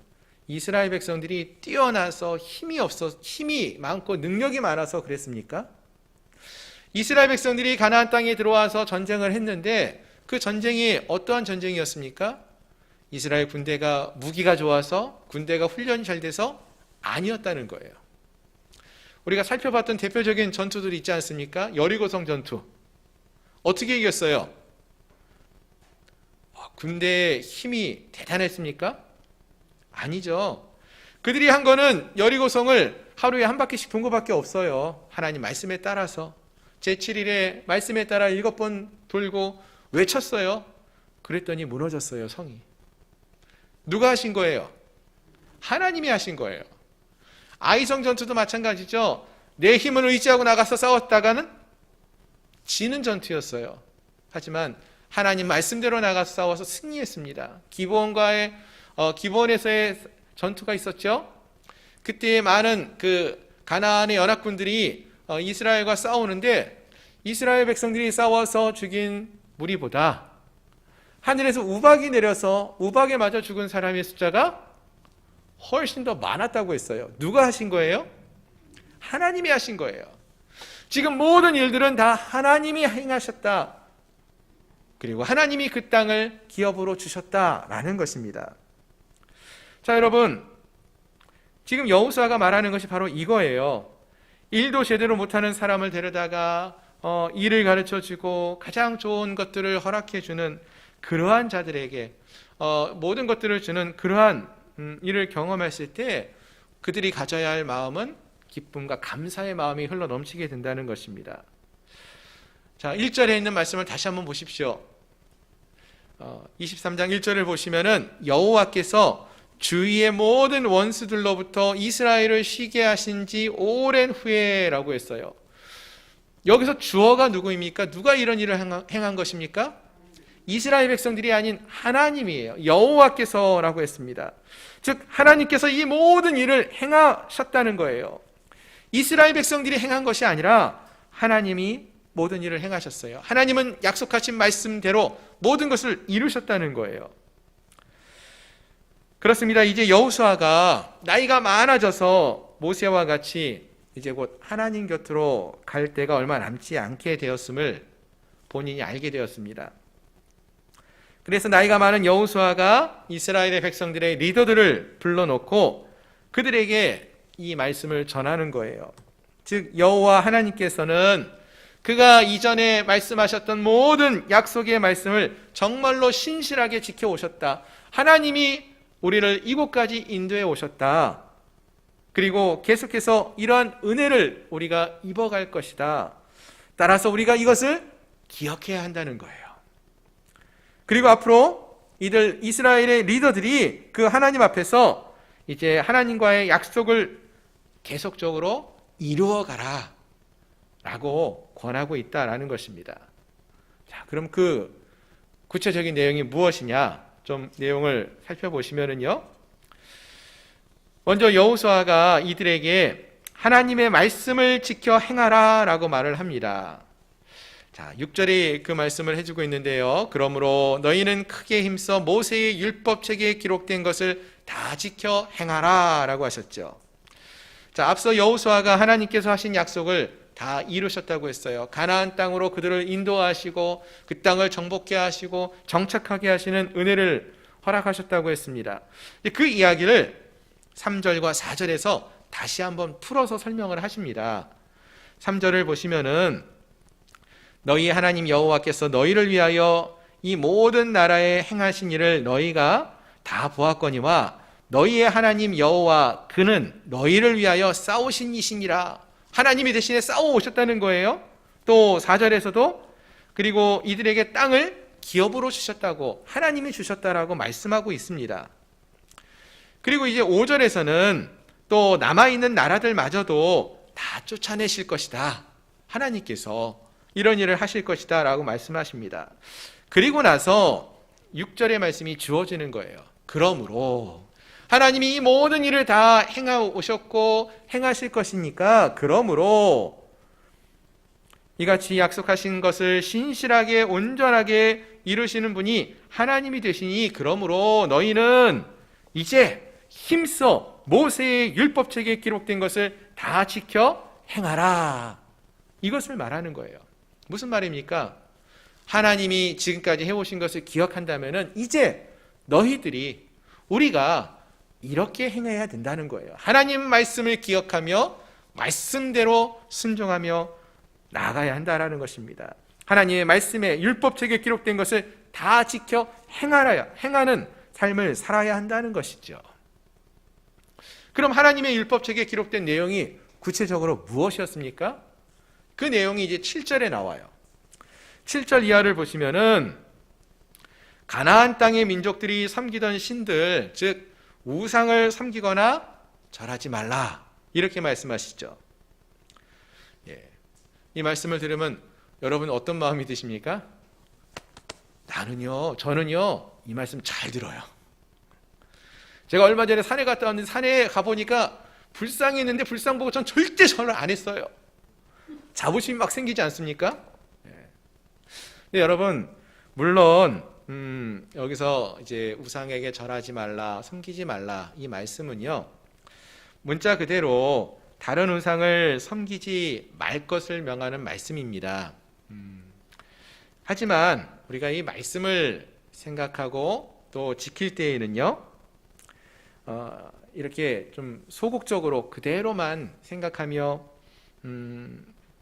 [SPEAKER 1] 이스라엘 백성들이 뛰어나서 힘이 많고 능력이 많아서 그랬습니까? 이스라엘 백성들이 가나안 땅에 들어와서 전쟁을 했는데 그 전쟁이 어떠한 전쟁이었습니까? 이스라엘 군대가 무기가 좋아서 군대가 훈련이 잘 돼서 아니었다는 거예요. 우리가 살펴봤던 대표적인 전투들이 있지 않습니까? 여리고성 전투. 어떻게 이겼어요? 군대의 힘이 대단했습니까? 아니죠. 그들이 한 거는 여리고성을 하루에 한 바퀴씩 돈 거밖에 없어요. 하나님 말씀에 따라서 제7일에 말씀에 따라 7번 돌고 외쳤어요. 그랬더니 무너졌어요, 성이. 누가 하신 거예요? 하나님이 하신 거예요. 아이성 전투도 마찬가지죠. 내 힘을 의지하고 나가서 싸웠다가는 지는 전투였어요. 하지만 하나님 말씀대로 나가서 싸워서 승리했습니다. 기브온에서의 전투가 있었죠. 그때 많은 그 가나안의 연합군들이 이스라엘과 싸우는데 이스라엘 백성들이 싸워서 죽인 무리보다 하늘에서 우박이 내려서 우박에 맞아 죽은 사람의 숫자가 훨씬 더 많았다고 했어요. 누가 하신 거예요? 하나님이 하신 거예요. 지금 모든 일들은 다 하나님이 행하셨다. 그리고 하나님이 그 땅을 기업으로 주셨다라는 것입니다. 자, 여러분, 지금 여호수아가 말하는 것이 바로 이거예요. 일도 제대로 못하는 사람을 데려다가 일을 가르쳐주고 가장 좋은 것들을 허락해주는 그러한 자들에게 모든 것들을 주는 그러한 일을 경험했을 때 그들이 가져야 할 마음은 기쁨과 감사의 마음이 흘러 넘치게 된다는 것입니다. 자, 1절에 있는 말씀을 다시 한번 보십시오. 23장 1절을 보시면은 여호와께서 주위의 모든 원수들로부터 이스라엘을 쉬게 하신 지 오랜 후에라고 했어요. 여기서 주어가 누구입니까? 누가 이런 일을 행한 것입니까? 이스라엘 백성들이 아닌 하나님이에요. 여호와께서라고 했습니다. 즉 하나님께서 이 모든 일을 행하셨다는 거예요. 이스라엘 백성들이 행한 것이 아니라 하나님이 모든 일을 행하셨어요. 하나님은 약속하신 말씀대로 모든 것을 이루셨다는 거예요. 그렇습니다. 이제 여호수아가 나이가 많아져서 모세와 같이 이제 곧 하나님 곁으로 갈 때가 얼마 남지 않게 되었음을 본인이 알게 되었습니다. 그래서 나이가 많은 여호수아가 이스라엘의 백성들의 리더들을 불러놓고 그들에게 이 말씀을 전하는 거예요. 즉 여호와 하나님께서는 그가 이전에 말씀하셨던 모든 약속의 말씀을 정말로 신실하게 지켜오셨다. 하나님이 우리를 이곳까지 인도해 오셨다. 그리고 계속해서 이러한 은혜를 우리가 입어갈 것이다. 따라서 우리가 이것을 기억해야 한다는 거예요. 그리고 앞으로 이들 이스라엘의 리더들이 그 하나님 앞에서 이제 하나님과의 약속을 계속적으로 이루어가라 라고 권하고 있다라는 것입니다. 자, 그럼 그 구체적인 내용이 무엇이냐? 좀 내용을 살펴보시면은요. 먼저 여호수아가 이들에게 하나님의 말씀을 지켜 행하라 라고 말을 합니다. 자, 6절에 그 말씀을 해주고 있는데요. 그러므로 너희는 크게 힘써 모세의 율법책에 기록된 것을 다 지켜 행하라 라고 하셨죠. 자, 앞서 여호수아가 하나님께서 하신 약속을 다 이루셨다고 했어요. 가나안 땅으로 그들을 인도하시고 그 땅을 정복케 하시고 정착하게 하시는 은혜를 허락하셨다고 했습니다. 그 이야기를 3절과 4절에서 다시 한번 풀어서 설명을 하십니다. 3절을 보시면은 너희 하나님 여호와께서 너희를 위하여 이 모든 나라에 행하신 일을 너희가 다 보았거니와 너희의 하나님 여호와 그는 너희를 위하여 싸우신 이시니라. 하나님이 대신에 싸워 오셨다는 거예요. 또 4절에서도 그리고 이들에게 땅을 기업으로 주셨다고 하나님이 주셨다라고 말씀하고 있습니다. 그리고 이제 5절에서는 또 남아있는 나라들마저도 다 쫓아내실 것이다. 하나님께서 이런 일을 하실 것이다 라고 말씀하십니다. 그리고 나서 6절의 말씀이 주어지는 거예요. 그러므로 하나님이 이 모든 일을 다 행하오셨고 행하실 것이니까 그러므로 이같이 약속하신 것을 신실하게 온전하게 이루시는 분이 하나님이 되시니 그러므로 너희는 이제 힘써 모세의 율법책에 기록된 것을 다 지켜 행하라. 이것을 말하는 거예요. 무슨 말입니까? 하나님이 지금까지 해오신 것을 기억한다면 이제 너희들이 우리가 이렇게 행해야 된다는 거예요. 하나님 말씀을 기억하며 말씀대로 순종하며 나아가야 한다는 것입니다. 하나님의 말씀에 율법책에 기록된 것을 다 지켜 행하는 삶을 살아야 한다는 것이죠. 그럼 하나님의 율법책에 기록된 내용이 구체적으로 무엇이었습니까? 그 내용이 이제 7절에 나와요. 7절 이하를 보시면은 가나안 땅의 민족들이 섬기던 신들, 즉 우상을 섬기거나 절하지 말라 이렇게 말씀하시죠. 예. 이 말씀을 들으면 여러분 어떤 마음이 드십니까? 저는요 이 말씀 잘 들어요. 제가 얼마 전에 산에 갔다 왔는데 산에 가보니까 불상이 있는데 불상 보고 전 절대 절을 안 했어요. 자부심이 막 생기지 않습니까? 예. 근데 여러분 물론 여기서 이제 우상에게 절하지 말라, 섬기지 말라 이 말씀은요 문자 그대로 다른 우상을 섬기지 말 것을 명하는 말씀입니다. 하지만 우리가 이 말씀을 생각하고 또 지킬 때에는요 이렇게 좀 소극적으로 그대로만 생각하며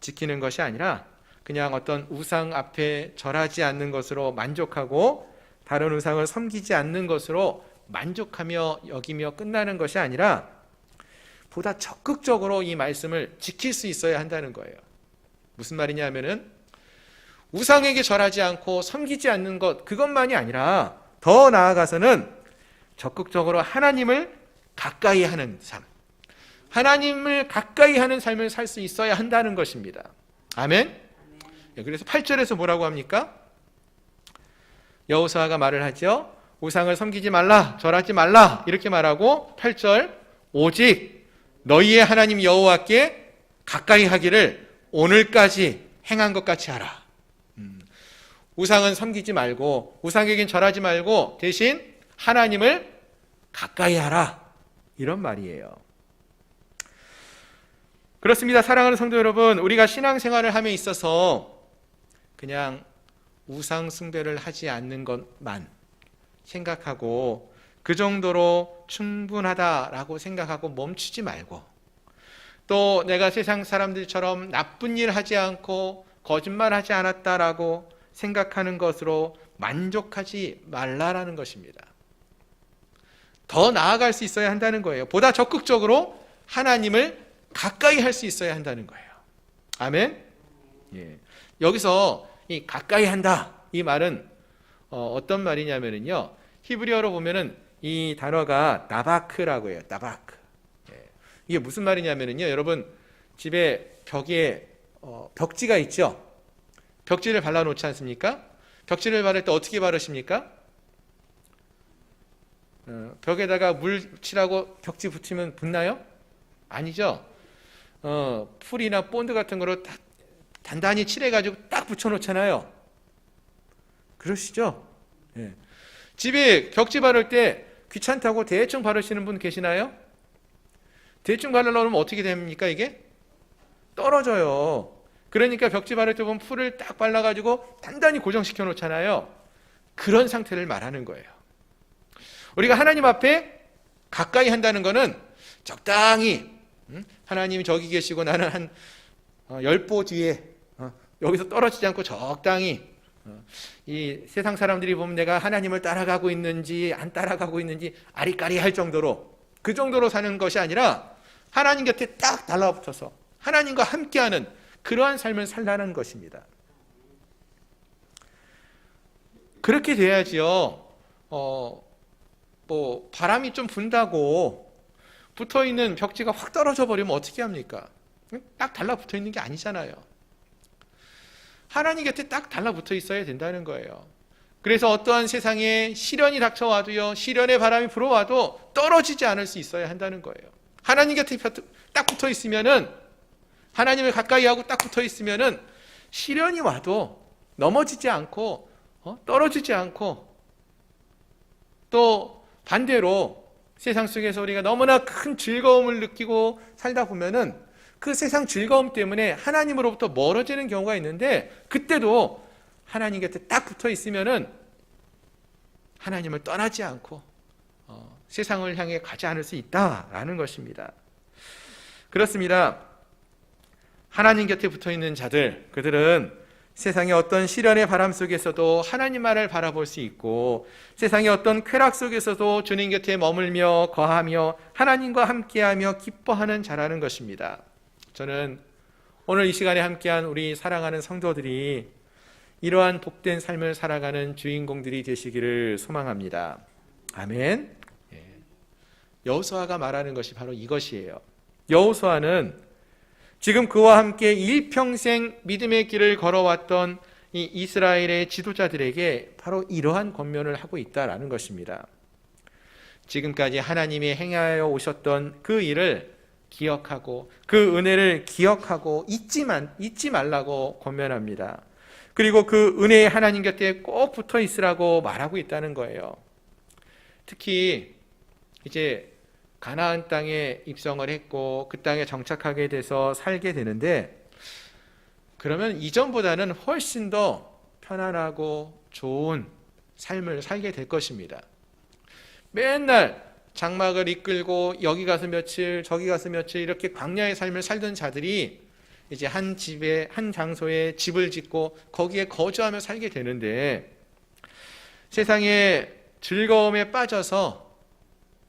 [SPEAKER 1] 지키는 것이 아니라 그냥 어떤 우상 앞에 절하지 않는 것으로 만족하고 다른 우상을 섬기지 않는 것으로 만족하며 여기며 끝나는 것이 아니라 보다 적극적으로 이 말씀을 지킬 수 있어야 한다는 거예요. 무슨 말이냐 하면은 우상에게 절하지 않고 섬기지 않는 것, 그것만이 아니라 더 나아가서는 적극적으로 하나님을 가까이 하는 삶, 하나님을 가까이 하는 삶을 살 수 있어야 한다는 것입니다. 아멘? 그래서 8절에서 뭐라고 합니까? 여호수아가 말을 하죠. 우상을 섬기지 말라, 절하지 말라 이렇게 말하고 8절 오직 너희의 하나님 여호와께 가까이 하기를 오늘까지 행한 것 같이 하라. 우상은 섬기지 말고 우상에겐 절하지 말고 대신 하나님을 가까이 하라, 이런 말이에요. 그렇습니다. 사랑하는 성도 여러분, 우리가 신앙생활을 함에 있어서 그냥 우상 숭배를 하지 않는 것만 생각하고 그 정도로 충분하다라고 생각하고 멈추지 말고, 또 내가 세상 사람들처럼 나쁜 일 하지 않고 거짓말하지 않았다라고 생각하는 것으로 만족하지 말라라는 것입니다. 더 나아갈 수 있어야 한다는 거예요. 보다 적극적으로 하나님을 가까이 할 수 있어야 한다는 거예요. 아멘? 예. 여기서 이 가까이 한다, 이 말은 어떤 말이냐면요, 히브리어로 보면은 이 단어가 나바크라고 해요. 나바크. 예. 이게 무슨 말이냐면요, 여러분 집에 벽에 벽지가 있죠. 벽지를 발라놓지 않습니까? 벽지를 바를 때 어떻게 바르십니까? 벽에다가 물 칠하고 벽지 붙이면 붙나요? 아니죠. 풀이나 본드 같은 거로 딱 단단히 칠해가지고 딱 붙여놓잖아요. 그러시죠? 예. 집에 벽지 바를 때 귀찮다고 대충 바르시는 분 계시나요? 대충 바르려면 어떻게 됩니까? 이게 떨어져요. 그러니까 벽지 바를 때 보면 풀을 딱 발라가지고 단단히 고정시켜 놓잖아요. 그런 상태를 말하는 거예요. 우리가 하나님 앞에 가까이 한다는 것은 적당히, 하나님이 저기 계시고 나는 한 10보 뒤에 여기서 떨어지지 않고 적당히, 이 세상 사람들이 보면 내가 하나님을 따라가고 있는지 안 따라가고 있는지 아리까리할 정도로, 그 정도로 사는 것이 아니라 하나님 곁에 딱 달라붙어서 하나님과 함께하는 그러한 삶을 살라는 것입니다. 그렇게 돼야지요. 바람이 좀 분다고 붙어있는 벽지가 확 떨어져 버리면 어떻게 합니까? 딱 달라붙어 있는 게 아니잖아요. 하나님 곁에 딱 달라붙어 있어야 된다는 거예요. 그래서 어떠한 세상에 시련이 닥쳐와도요, 시련의 바람이 불어와도 떨어지지 않을 수 있어야 한다는 거예요. 하나님 곁에 딱 붙어 있으면은, 하나님을 가까이 하고 딱 붙어 있으면은 시련이 와도 넘어지지 않고 떨어지지 않고, 또 반대로 세상 속에서 우리가 너무나 큰 즐거움을 느끼고 살다 보면은 그 세상 즐거움 때문에 하나님으로부터 멀어지는 경우가 있는데, 그때도 하나님 곁에 딱 붙어 있으면은 하나님을 떠나지 않고 세상을 향해 가지 않을 수 있다라는 것입니다. 그렇습니다. 하나님 곁에 붙어 있는 자들, 그들은 세상의 어떤 시련의 바람 속에서도 하나님만을 바라볼 수 있고, 세상의 어떤 쾌락 속에서도 주님 곁에 머물며 거하며 하나님과 함께하며 기뻐하는 자라는 것입니다. 저는 오늘 이 시간에 함께한 우리 사랑하는 성도들이 이러한 복된 삶을 살아가는 주인공들이 되시기를 소망합니다. 아멘. 여호수아가 말하는 것이 바로 이것이에요. 여호수아는 지금 그와 함께 일평생 믿음의 길을 걸어왔던 이 이스라엘의 지도자들에게 바로 이러한 권면을 하고 있다라는 것입니다. 지금까지 하나님이 행하여 오셨던 그 일을 기억하고 그 은혜를 기억하고 잊지 말라고 권면합니다. 그리고 그 은혜의 하나님 곁에 꼭 붙어 있으라고 말하고 있다는 거예요. 특히 이제 가나안 땅에 입성을 했고 그 땅에 정착하게 돼서 살게 되는데, 그러면 이전보다는 훨씬 더 편안하고 좋은 삶을 살게 될 것입니다. 맨날 장막을 이끌고 여기 가서 며칠 저기 가서 며칠 이렇게 광야의 삶을 살던 자들이 이제 한 집에, 한 장소에 집을 짓고 거기에 거주하며 살게 되는데, 세상의 즐거움에 빠져서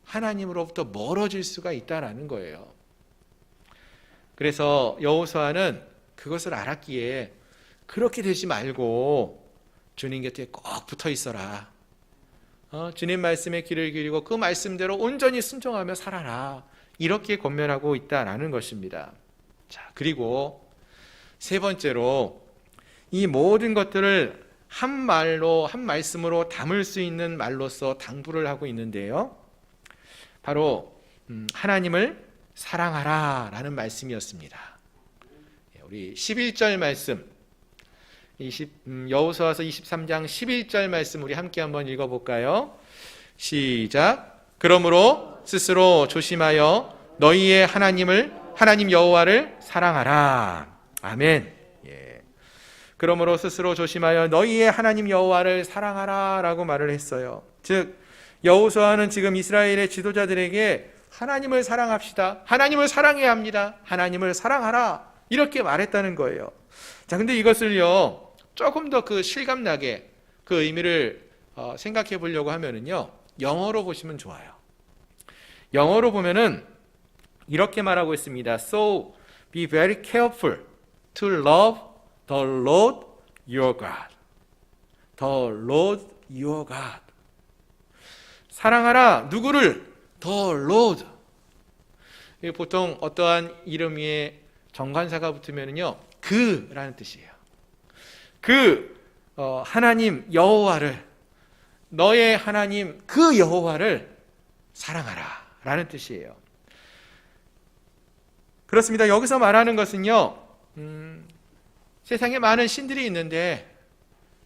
[SPEAKER 1] 하나님으로부터 멀어질 수가 있다라는 거예요. 그래서 여호수아는 그것을 알았기에 그렇게 되지 말고 주님 곁에 꼭 붙어 있어라. 주님 말씀에 귀를 기울이고 그 말씀대로 온전히 순종하며 살아라. 이렇게 권면하고 있다라는 것입니다. 자, 그리고 세 번째로 이 모든 것들을 한 말로, 한 말씀으로 담을 수 있는 말로서 당부를 하고 있는데요. 바로 하나님을 사랑하라 라는 말씀이었습니다. 우리 11절 말씀, 여호수아서 23장 11절 말씀 우리 함께 한번 읽어볼까요? 시작. 그러므로 스스로 조심하여 너희의 하나님 여호와를 사랑하라. 아멘. 예. 그러므로 스스로 조심하여 너희의 하나님 여호와를 사랑하라 라고 말을 했어요. 즉 여호수아는 지금 이스라엘의 지도자들에게 하나님을 사랑합시다. 하나님을 사랑해야 합니다. 하나님을 사랑하라. 이렇게 말했다는 거예요. 자, 근데 이것을요, 조금 더 그 실감나게 그 의미를 생각해 보려고 하면은요, 영어로 보시면 좋아요. 영어로 보면은 이렇게 말하고 있습니다. So be very careful to love the Lord your God. The Lord your God. 사랑하라. 누구를? The Lord. 보통 어떠한 이름 위에 정관사가 붙으면요, 그라는 뜻이에요. 하나님 여호와를, 너의 하나님 그 여호와를 사랑하라 라는 뜻이에요. 그렇습니다. 여기서 말하는 것은요, 세상에 많은 신들이 있는데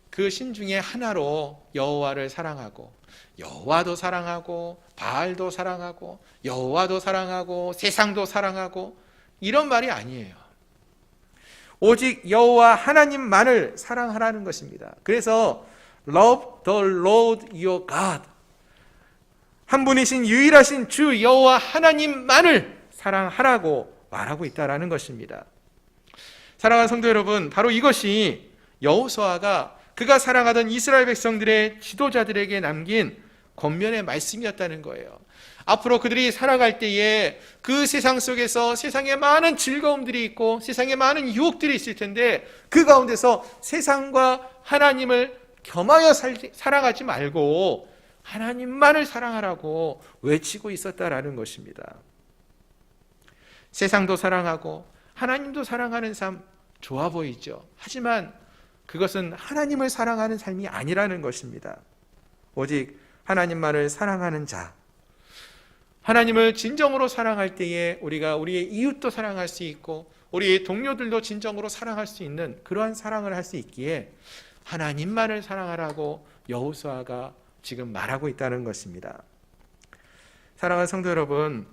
[SPEAKER 1] 그 신 중에 하나로 여호와를 사랑하고, 여호와도 사랑하고 바알도 사랑하고 여호와도 사랑하고 세상도 사랑하고 이런 말이 아니에요. 오직 여호와 하나님만을 사랑하라는 것입니다. 그래서 Love the Lord your God, 한 분이신 유일하신 주 여호와 하나님만을 사랑하라고 말하고 있다라는 것입니다. 사랑하는 성도 여러분, 바로 이것이 여호수아가 그가 사랑하던 이스라엘 백성들의 지도자들에게 남긴 권면의 말씀이었다는 거예요. 앞으로 그들이 살아갈 때에 그 세상 속에서 세상에 많은 즐거움들이 있고 세상에 많은 유혹들이 있을 텐데 그 가운데서 세상과 하나님을 겸하여 살아가지 말고 하나님만을 사랑하라고 외치고 있었다라는 것입니다. 세상도 사랑하고 하나님도 사랑하는 삶 좋아 보이죠. 하지만 그것은 하나님을 사랑하는 삶이 아니라는 것입니다. 오직 하나님만을 사랑하는 자, 하나님을 진정으로 사랑할 때에 우리가 우리의 이웃도 사랑할 수 있고 우리의 동료들도 진정으로 사랑할 수 있는 그러한 사랑을 할 수 있기에 하나님만을 사랑하라고 여호수아가 지금 말하고 있다는 것입니다. 사랑하는 성도 여러분,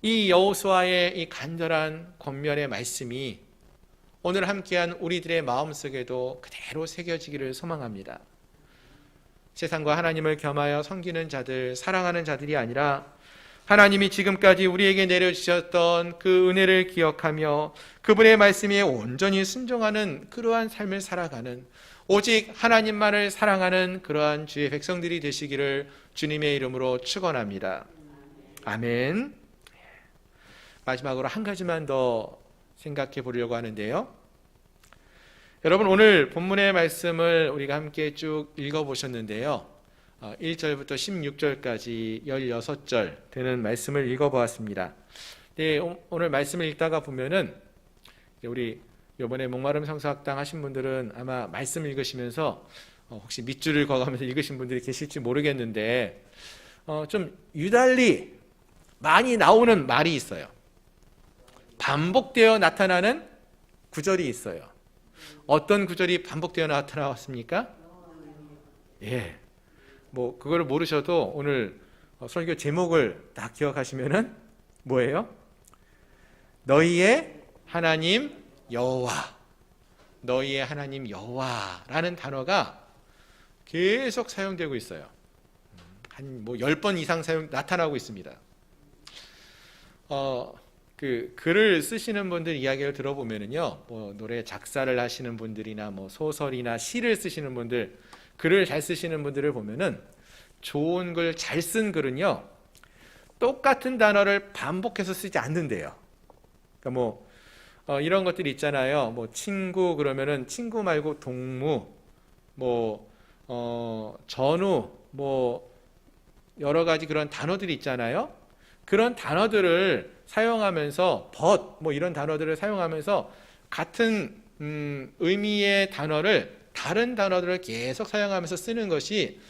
[SPEAKER 1] 이 여호수아의 이 간절한 권면의 말씀이 오늘 함께한 우리들의 마음속에도 그대로 새겨지기를 소망합니다. 세상과 하나님을 겸하여 섬기는 자들, 사랑하는 자들이 아니라 하나님이 지금까지 우리에게 내려주셨던 그 은혜를 기억하며 그분의 말씀에 온전히 순종하는 그러한 삶을 살아가는, 오직 하나님만을 사랑하는 그러한 주의 백성들이 되시기를 주님의 이름으로 축원합니다. 아멘. 마지막으로 한 가지만 더 생각해 보려고 하는데요. 여러분, 오늘 본문의 말씀을 우리가 함께 쭉 읽어보셨는데요. 1절부터 16절까지 16절 되는 말씀을 읽어보았습니다. 네, 오늘 말씀을 읽다가 보면은 우리 이번에 목마름 성서학당 하신 분들은 아마 말씀 읽으시면서 혹시 밑줄을 그어가면서 읽으신 분들이 계실지 모르겠는데 좀 유달리 많이 나오는 말이 있어요. 반복되어 나타나는 구절이 있어요. 어떤 구절이 반복되어 나타나왔습니까? 예, 뭐 그거를 모르셔도 오늘 설교 제목을 딱 기억하시면은 뭐예요? 너희의 하나님 여호와, 너희의 하나님 여호와라는 단어가 계속 사용되고 있어요. 한 10번 이상 나타나고 있습니다. 그 글을 쓰시는 분들 이야기를 들어보면은요, 뭐 노래 작사를 하시는 분들이나 뭐 소설이나 시를 쓰시는 분들, 글을 잘 쓰시는 분들을 보면은 좋은 글 잘 쓴 글은요 똑같은 단어를 반복해서 쓰지 않는데요. 그러니까 이런 것들이 있잖아요. 친구 그러면은 친구 말고 동무, 전후, 여러 가지 그런 단어들이 있잖아요. 그런 단어들을 사용하면서 이런 단어들을 사용하면서 같은 의미의 단어를 다른 단어들을 계속 사용하면서 쓰는 것이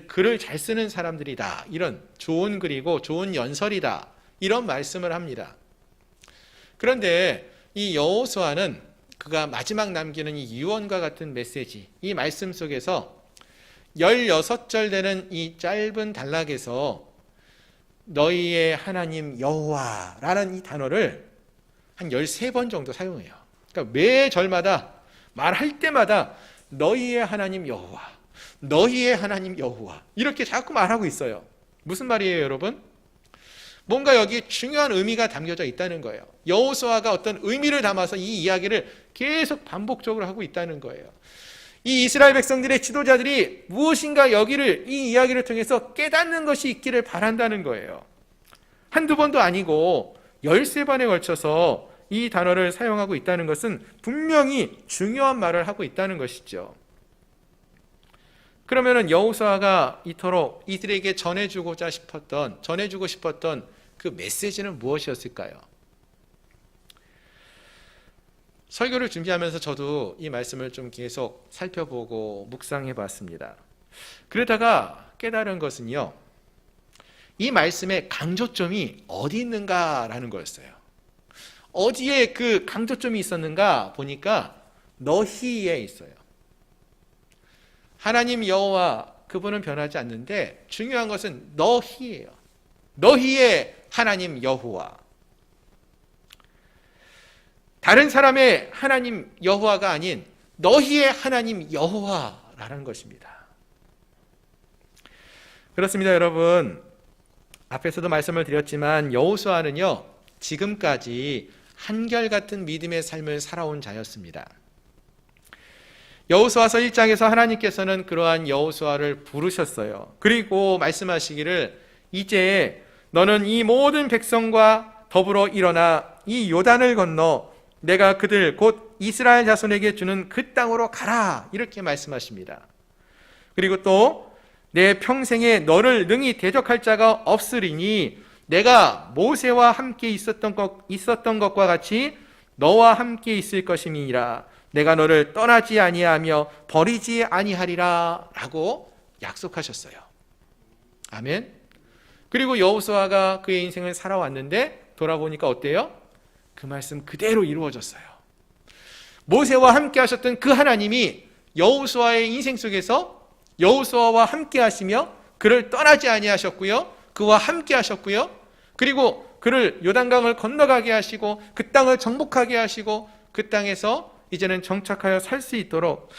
[SPEAKER 1] 글을 잘 쓰는 사람들이다. 이런 좋은 글이고 좋은 연설이다. 이런 말씀을 합니다. 그런데 이 여호수아는 그가 마지막 남기는 이 유언과 같은 메시지, 이 말씀 속에서 16절 되는 이 짧은 단락에서 너희의 하나님 여호와라는 이 단어를 한 13번 정도 사용해요. 그러니까 매 절마다 말할 때마다 너희의 하나님 여호와, 너희의 하나님 여호와 이렇게 자꾸 말하고 있어요. 무슨 말이에요, 여러분? 뭔가 여기 중요한 의미가 담겨져 있다는 거예요. 여호수아가 어떤 의미를 담아서 이 이야기를 계속 반복적으로 하고 있다는 거예요. 이 이스라엘 백성들의 지도자들이 무엇인가 이 이야기를 통해서 깨닫는 것이 있기를 바란다는 거예요. 한두 번도 아니고 13번에 걸쳐서 이 단어를 사용하고 있다는 것은 분명히 중요한 말을 하고 있다는 것이죠. 그러면은 여호수아가 이토록 이들에게 전해주고 싶었던 그 메시지는 무엇이었을까요? 설교를 준비하면서 저도 이 말씀을 좀 계속 살펴보고 묵상해 봤습니다. 그러다가 깨달은 것은요, 이 말씀의 강조점이 어디 있는가라는 거였어요. 어디에 그 강조점이 있었는가 보니까 너희에 있어요. 하나님 여호와 그분은 변하지 않는데 중요한 것은 너희예요. 너희의 하나님 여호와. 다른 사람의 하나님 여호와가 아닌 너희의 하나님 여호와라는 것입니다. 그렇습니다, 여러분. 앞에서도 말씀을 드렸지만 여호수아는요 지금까지 한결같은 믿음의 삶을 살아온 자였습니다. 여호수아서 1장에서 하나님께서는 그러한 여호수아를 부르셨어요. 그리고 말씀하시기를 이제 너는 이 모든 백성과 더불어 일어나 이 요단을 건너 내가 그들 곧 이스라엘 자손에게 주는 그 땅으로 가라 이렇게 말씀하십니다. 그리고 또 내 평생에 너를 능히 대적할 자가 없으리니 내가 모세와 함께 있었던 것과 같이 너와 함께 있을 것임이니라. 내가 너를 떠나지 아니하며 버리지 아니하리라 라고 약속하셨어요. 아멘. 그리고 여호수아가 그의 인생을 살아왔는데 돌아보니까 어때요? 그 말씀 그대로 이루어졌어요. 모세와 함께 하셨던 그 하나님이 여호수아의 인생 속에서 여호수아와 함께 하시며 그를 떠나지 아니하셨고요. 그와 함께 하셨고요. 그리고 그를 요단강을 건너가게 하시고 그 땅을 정복하게 하시고 그 땅에서 이제는 정착하여 살 수 있도록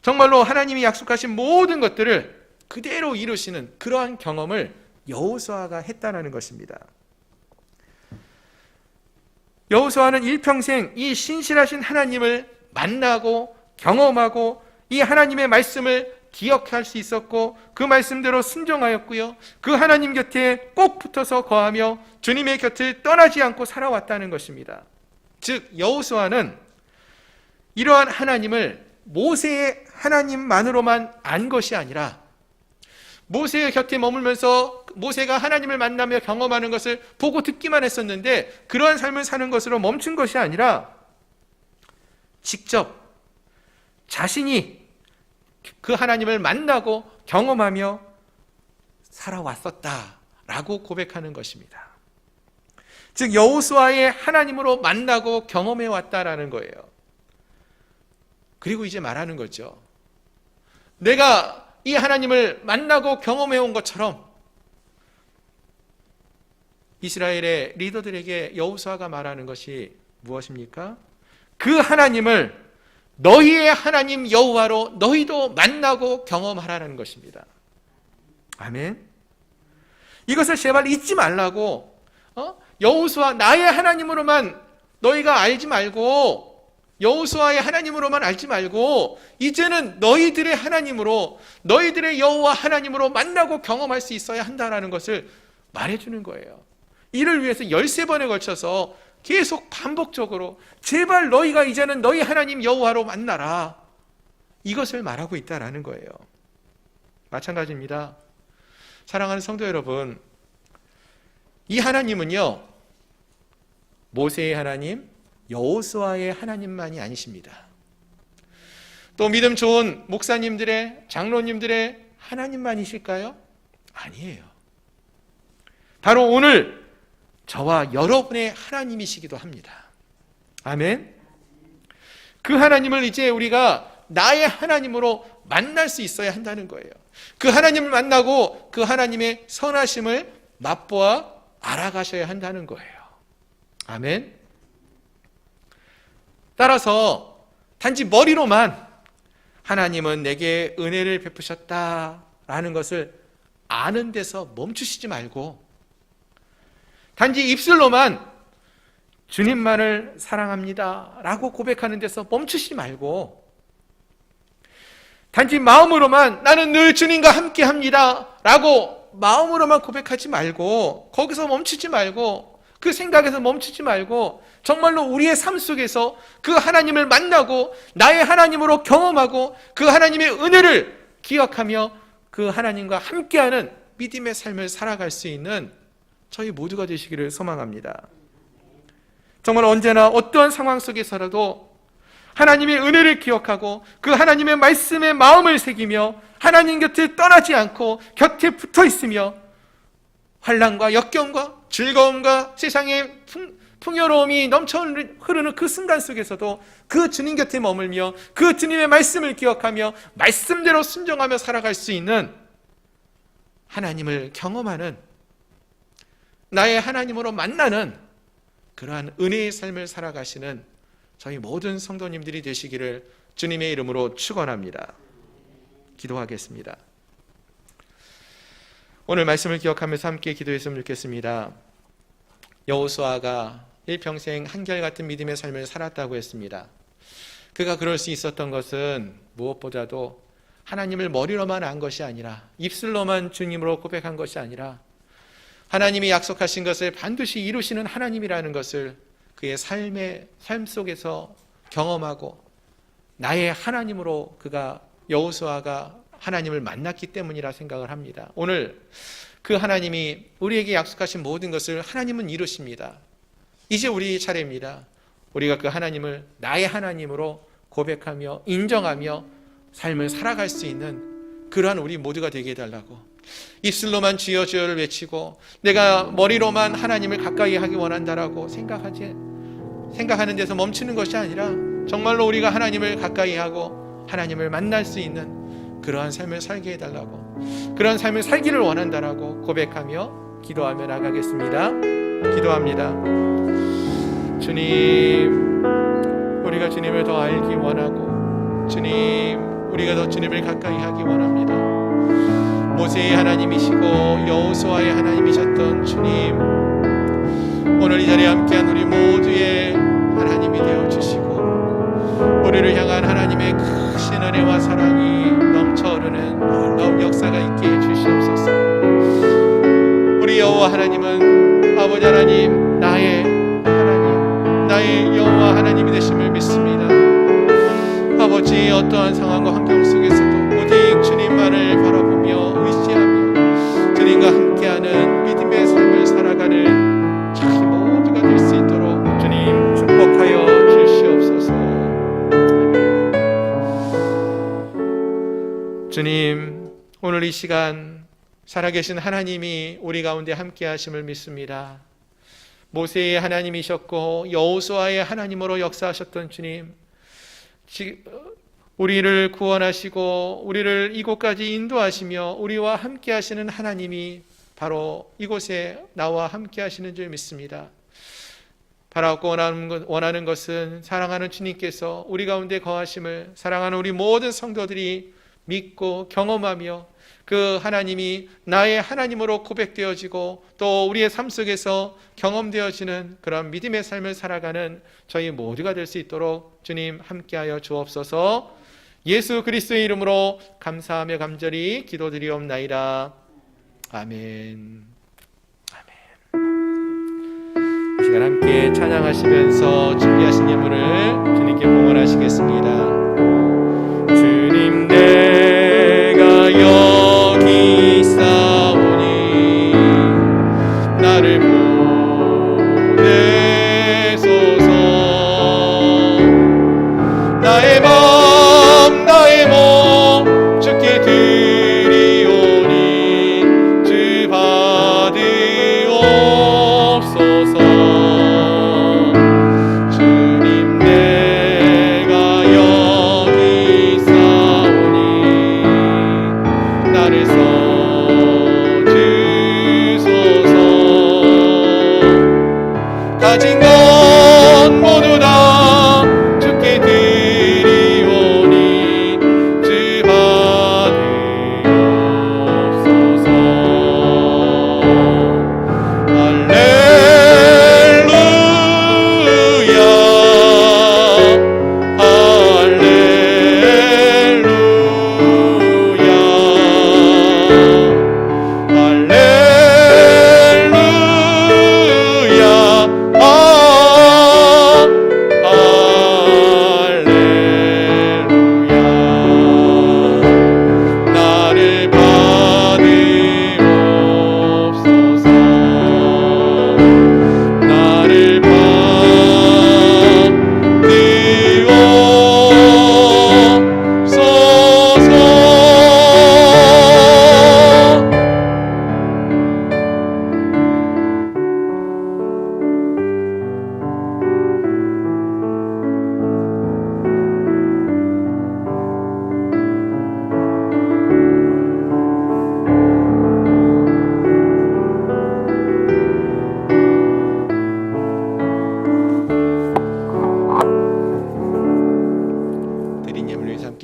[SPEAKER 1] 정말로 하나님이 약속하신 모든 것들을 그대로 이루시는 그러한 경험을 여호수아가 했다는 것입니다. 여호수아는 일평생 이 신실하신 하나님을 만나고 경험하고 이 하나님의 말씀을 기억할 수 있었고 그 말씀대로 순종하였고요. 그 하나님 곁에 꼭 붙어서 거하며 주님의 곁을 떠나지 않고 살아왔다는 것입니다. 즉 여호수아는 이러한 하나님을 모세의 하나님만으로만 안 것이 아니라 모세의 곁에 머물면서 모세가 하나님을 만나며 경험하는 것을 보고 듣기만 했었는데 그러한 삶을 사는 것으로 멈춘 것이 아니라 직접 자신이 그 하나님을 만나고 경험하며 살아왔었다라고 고백하는 것입니다. 즉 여호수아의 하나님으로 만나고 경험해 왔다라는 거예요. 그리고 이제 말하는 거죠. 내가 이 하나님을 만나고 경험해 온 것처럼 이스라엘의 리더들에게 여호수아가 말하는 것이 무엇입니까? 그 하나님을 너희의 하나님 여호와로 너희도 만나고 경험하라는 것입니다. 아멘. 이것을 제발 잊지 말라고 여호수아 나의 하나님으로만 너희가 알지 말고 여호수아의 하나님으로만 알지 말고 이제는 너희들의 하나님으로, 너희들의 여호와 하나님으로 만나고 경험할 수 있어야 한다는 것을 말해주는 거예요. 이를 위해서 13번에 걸쳐서 계속 반복적으로 제발 너희가 이제는 너희 하나님 여호와로 만나라, 이것을 말하고 있다라는 거예요. 마찬가지입니다. 사랑하는 성도 여러분, 이 하나님은요, 모세의 하나님, 여호수아의 하나님만이 아니십니다. 또 믿음 좋은 목사님들의, 장로님들의 하나님만이실까요? 아니에요. 바로 오늘 저와 여러분의 하나님이시기도 합니다. 아멘. 그 하나님을 이제 우리가 나의 하나님으로 만날 수 있어야 한다는 거예요. 그 하나님을 만나고 그 하나님의 선하심을 맛보아 알아가셔야 한다는 거예요. 아멘. 따라서 단지 머리로만 하나님은 내게 은혜를 베푸셨다라는 것을 아는 데서 멈추시지 말고, 단지 입술로만 주님만을 사랑합니다 라고 고백하는 데서 멈추시지 말고, 단지 마음으로만 나는 늘 주님과 함께 합니다 라고 마음으로만 고백하지 말고, 거기서 멈추지 말고, 그 생각에서 멈추지 말고, 정말로 우리의 삶 속에서 그 하나님을 만나고 나의 하나님으로 경험하고 그 하나님의 은혜를 기억하며 그 하나님과 함께하는 믿음의 삶을 살아갈 수 있는 저희 모두가 되시기를 소망합니다. 정말 언제나 어떠한 상황 속에서라도 하나님의 은혜를 기억하고 그 하나님의 말씀에 마음을 새기며 하나님 곁에 떠나지 않고 곁에 붙어 있으며 환난과 역경과 즐거움과 세상의 풍요로움이 넘쳐 흐르는 그 순간 속에서도 그 주님 곁에 머물며 그 주님의 말씀을 기억하며 말씀대로 순종하며 살아갈 수 있는 하나님을 경험하는, 나의 하나님으로 만나는 그러한 은혜의 삶을 살아가시는 저희 모든 성도님들이 되시기를 주님의 이름으로 축원합니다. 기도하겠습니다. 오늘 말씀을 기억하면서 함께 기도했으면 좋겠습니다. 여호수아가 일평생 한결같은 믿음의 삶을 살았다고 했습니다. 그가 그럴 수 있었던 것은 무엇보다도 하나님을 머리로만 안 것이 아니라, 입술로만 주님으로 고백한 것이 아니라 하나님이 약속하신 것을 반드시 이루시는 하나님이라는 것을 그의 삶 속에서 경험하고 나의 하나님으로 그가, 여호수아가 하나님을 만났기 때문이라 생각을 합니다. 오늘 그 하나님이 우리에게 약속하신 모든 것을 하나님은 이루십니다. 이제 우리 차례입니다. 우리가 그 하나님을 나의 하나님으로 고백하며 인정하며 삶을 살아갈 수 있는 그러한 우리 모두가 되게 해달라고, 입술로만 주여 주여를 외치고 내가 머리로만 하나님을 가까이 하기 원한다라고 생각하는 데서 멈추는 것이 아니라 정말로 우리가 하나님을 가까이 하고 하나님을 만날 수 있는 그러한 삶을 살게 해달라고, 그런 삶을 살기를 원한다라고 고백하며 기도하며 나가겠습니다. 기도합니다. 주님, 우리가 주님을 더 알기 원하고, 주님, 우리가 더 주님을 가까이 하기 원합니다. 모세의 하나님이시고 여호수아의 하나님이셨던 주님, 오늘 이 자리에 함께한 우리 모두의 하나님이 되어주시고 우리를 향한 하나님의 크신 은혜와 사랑이 넘쳐 흐르는 놀라운 역사가 있게 해주시옵소서. 우리 여호와 하나님은 아버지 하나님, 나의 하나님, 나의 여호와 하나님이 되심을 믿습니다. 아버지, 어떠한 상황과 환경 속에서도 오직 주님만을 바라보며 의지하며 주님과 함께하는 믿음의 삶을 살아가는 저희 모두가 될 수 있도록 주님 축복하여 주시옵소서. 주님, 오늘 이 시간 살아계신 하나님이 우리 가운데 함께하심을 믿습니다. 모세의 하나님이셨고 여호수아의 하나님으로 역사하셨던 주님, 우리를 구원하시고 우리를 이곳까지 인도하시며 우리와 함께 하시는 하나님이 바로 이곳에 나와 함께 하시는 줄 믿습니다. 바라고 원하는 것은 사랑하는 주님께서 우리 가운데 거하심을 사랑하는 우리 모든 성도들이 믿고 경험하며 그 하나님이 나의 하나님으로 고백되어지고 또 우리의 삶 속에서 경험되어지는 그런 믿음의 삶을 살아가는 저희 모두가 될 수 있도록 주님 함께하여 주옵소서. 예수 그리스도의 이름으로 감사하며 간절히 기도드리옵나이다. 아멘. 이 시간 함께 찬양하시면서 준비하신 예물을 주님께 봉헌하시겠습니다. 주님 내가 여기 있사오니 나를 보내소서. 나의 마음 나의 몸 주께 드리오니 주 받으옵소서. 주님 내가 여기 있사오니 나를 써주소서. 가진 것 모두 다 주께 드리오니 주 받으옵소서. 할렐루야 할렐루야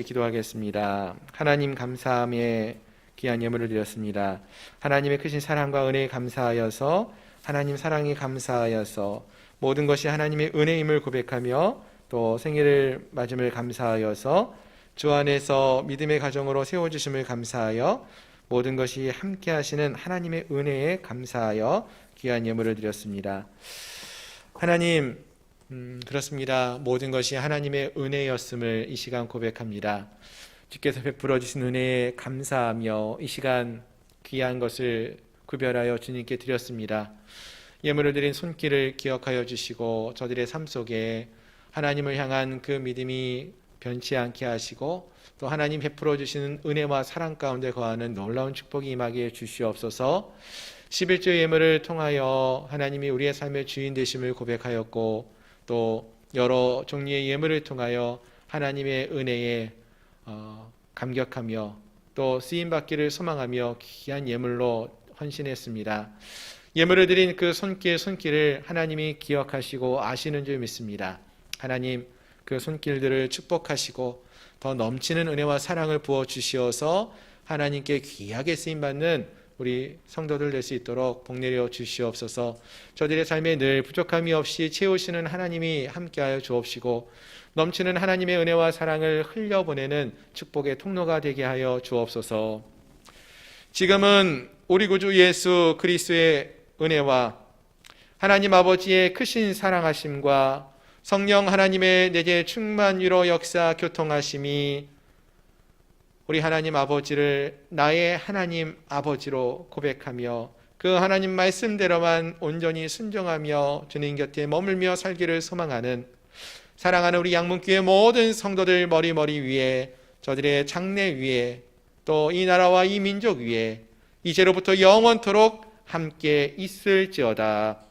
[SPEAKER 1] 기도하겠습니다. 하나님 감사함에 귀한 예물을 드렸습니다. 하나님의 크신 사랑과 은혜에 감사하여서 하나님 사랑에 감사하여서 모든 것이 하나님의 은혜임을 고백하며 또 생일을 맞음을 감사하여서 주 안에서 믿음의 가정으로 세워주심을 감사하여 모든 것이 함께 하시는 하나님의 은혜에 감사하여 귀한 예물을 드렸습니다. 하나님 그렇습니다. 모든 것이 하나님의 은혜였음을 이 시간 고백합니다. 주께서 베풀어 주신 은혜에 감사하며 이 시간 귀한 것을 구별하여 주님께 드렸습니다. 예물을 드린 손길을 기억하여 주시고 저들의 삶 속에 하나님을 향한 그 믿음이 변치 않게 하시고 또 하나님 베풀어 주시는 은혜와 사랑 가운데 거하는 놀라운 축복이 임하게 주시옵소서. 11조 예물을 통하여 하나님이 우리의 삶의 주인 되심을 고백하였고 또 여러 종류의 예물을 통하여 하나님의 은혜에 감격하며 또 쓰임받기를 소망하며 귀한 예물로 헌신했습니다. 예물을 드린 그 손길을 하나님이 기억하시고 아시는 줄 믿습니다. 하나님 그 손길들을 축복하시고 더 넘치는 은혜와 사랑을 부어주시어서 하나님께 귀하게 쓰임받는 우리 성도들 될 수 있도록 복내려 주시옵소서. 저들의 삶에 늘 부족함이 없이 채우시는 하나님이 함께하여 주옵시고 넘치는 하나님의 은혜와 사랑을 흘려보내는 축복의 통로가 되게 하여 주옵소서. 지금은 우리 구주 예수 그리스도의 은혜와 하나님 아버지의 크신 사랑하심과 성령 하나님의 내재 충만 위로 역사 교통하심이 우리 하나님 아버지를 나의 하나님 아버지로 고백하며 그 하나님 말씀대로만 온전히 순종하며 주님 곁에 머물며 살기를 소망하는 사랑하는 우리 양문교회 모든 성도들 머리 위에 저들의 장래 위에 또 이 나라와 이 민족 위에 이제로부터 영원토록 함께 있을지어다.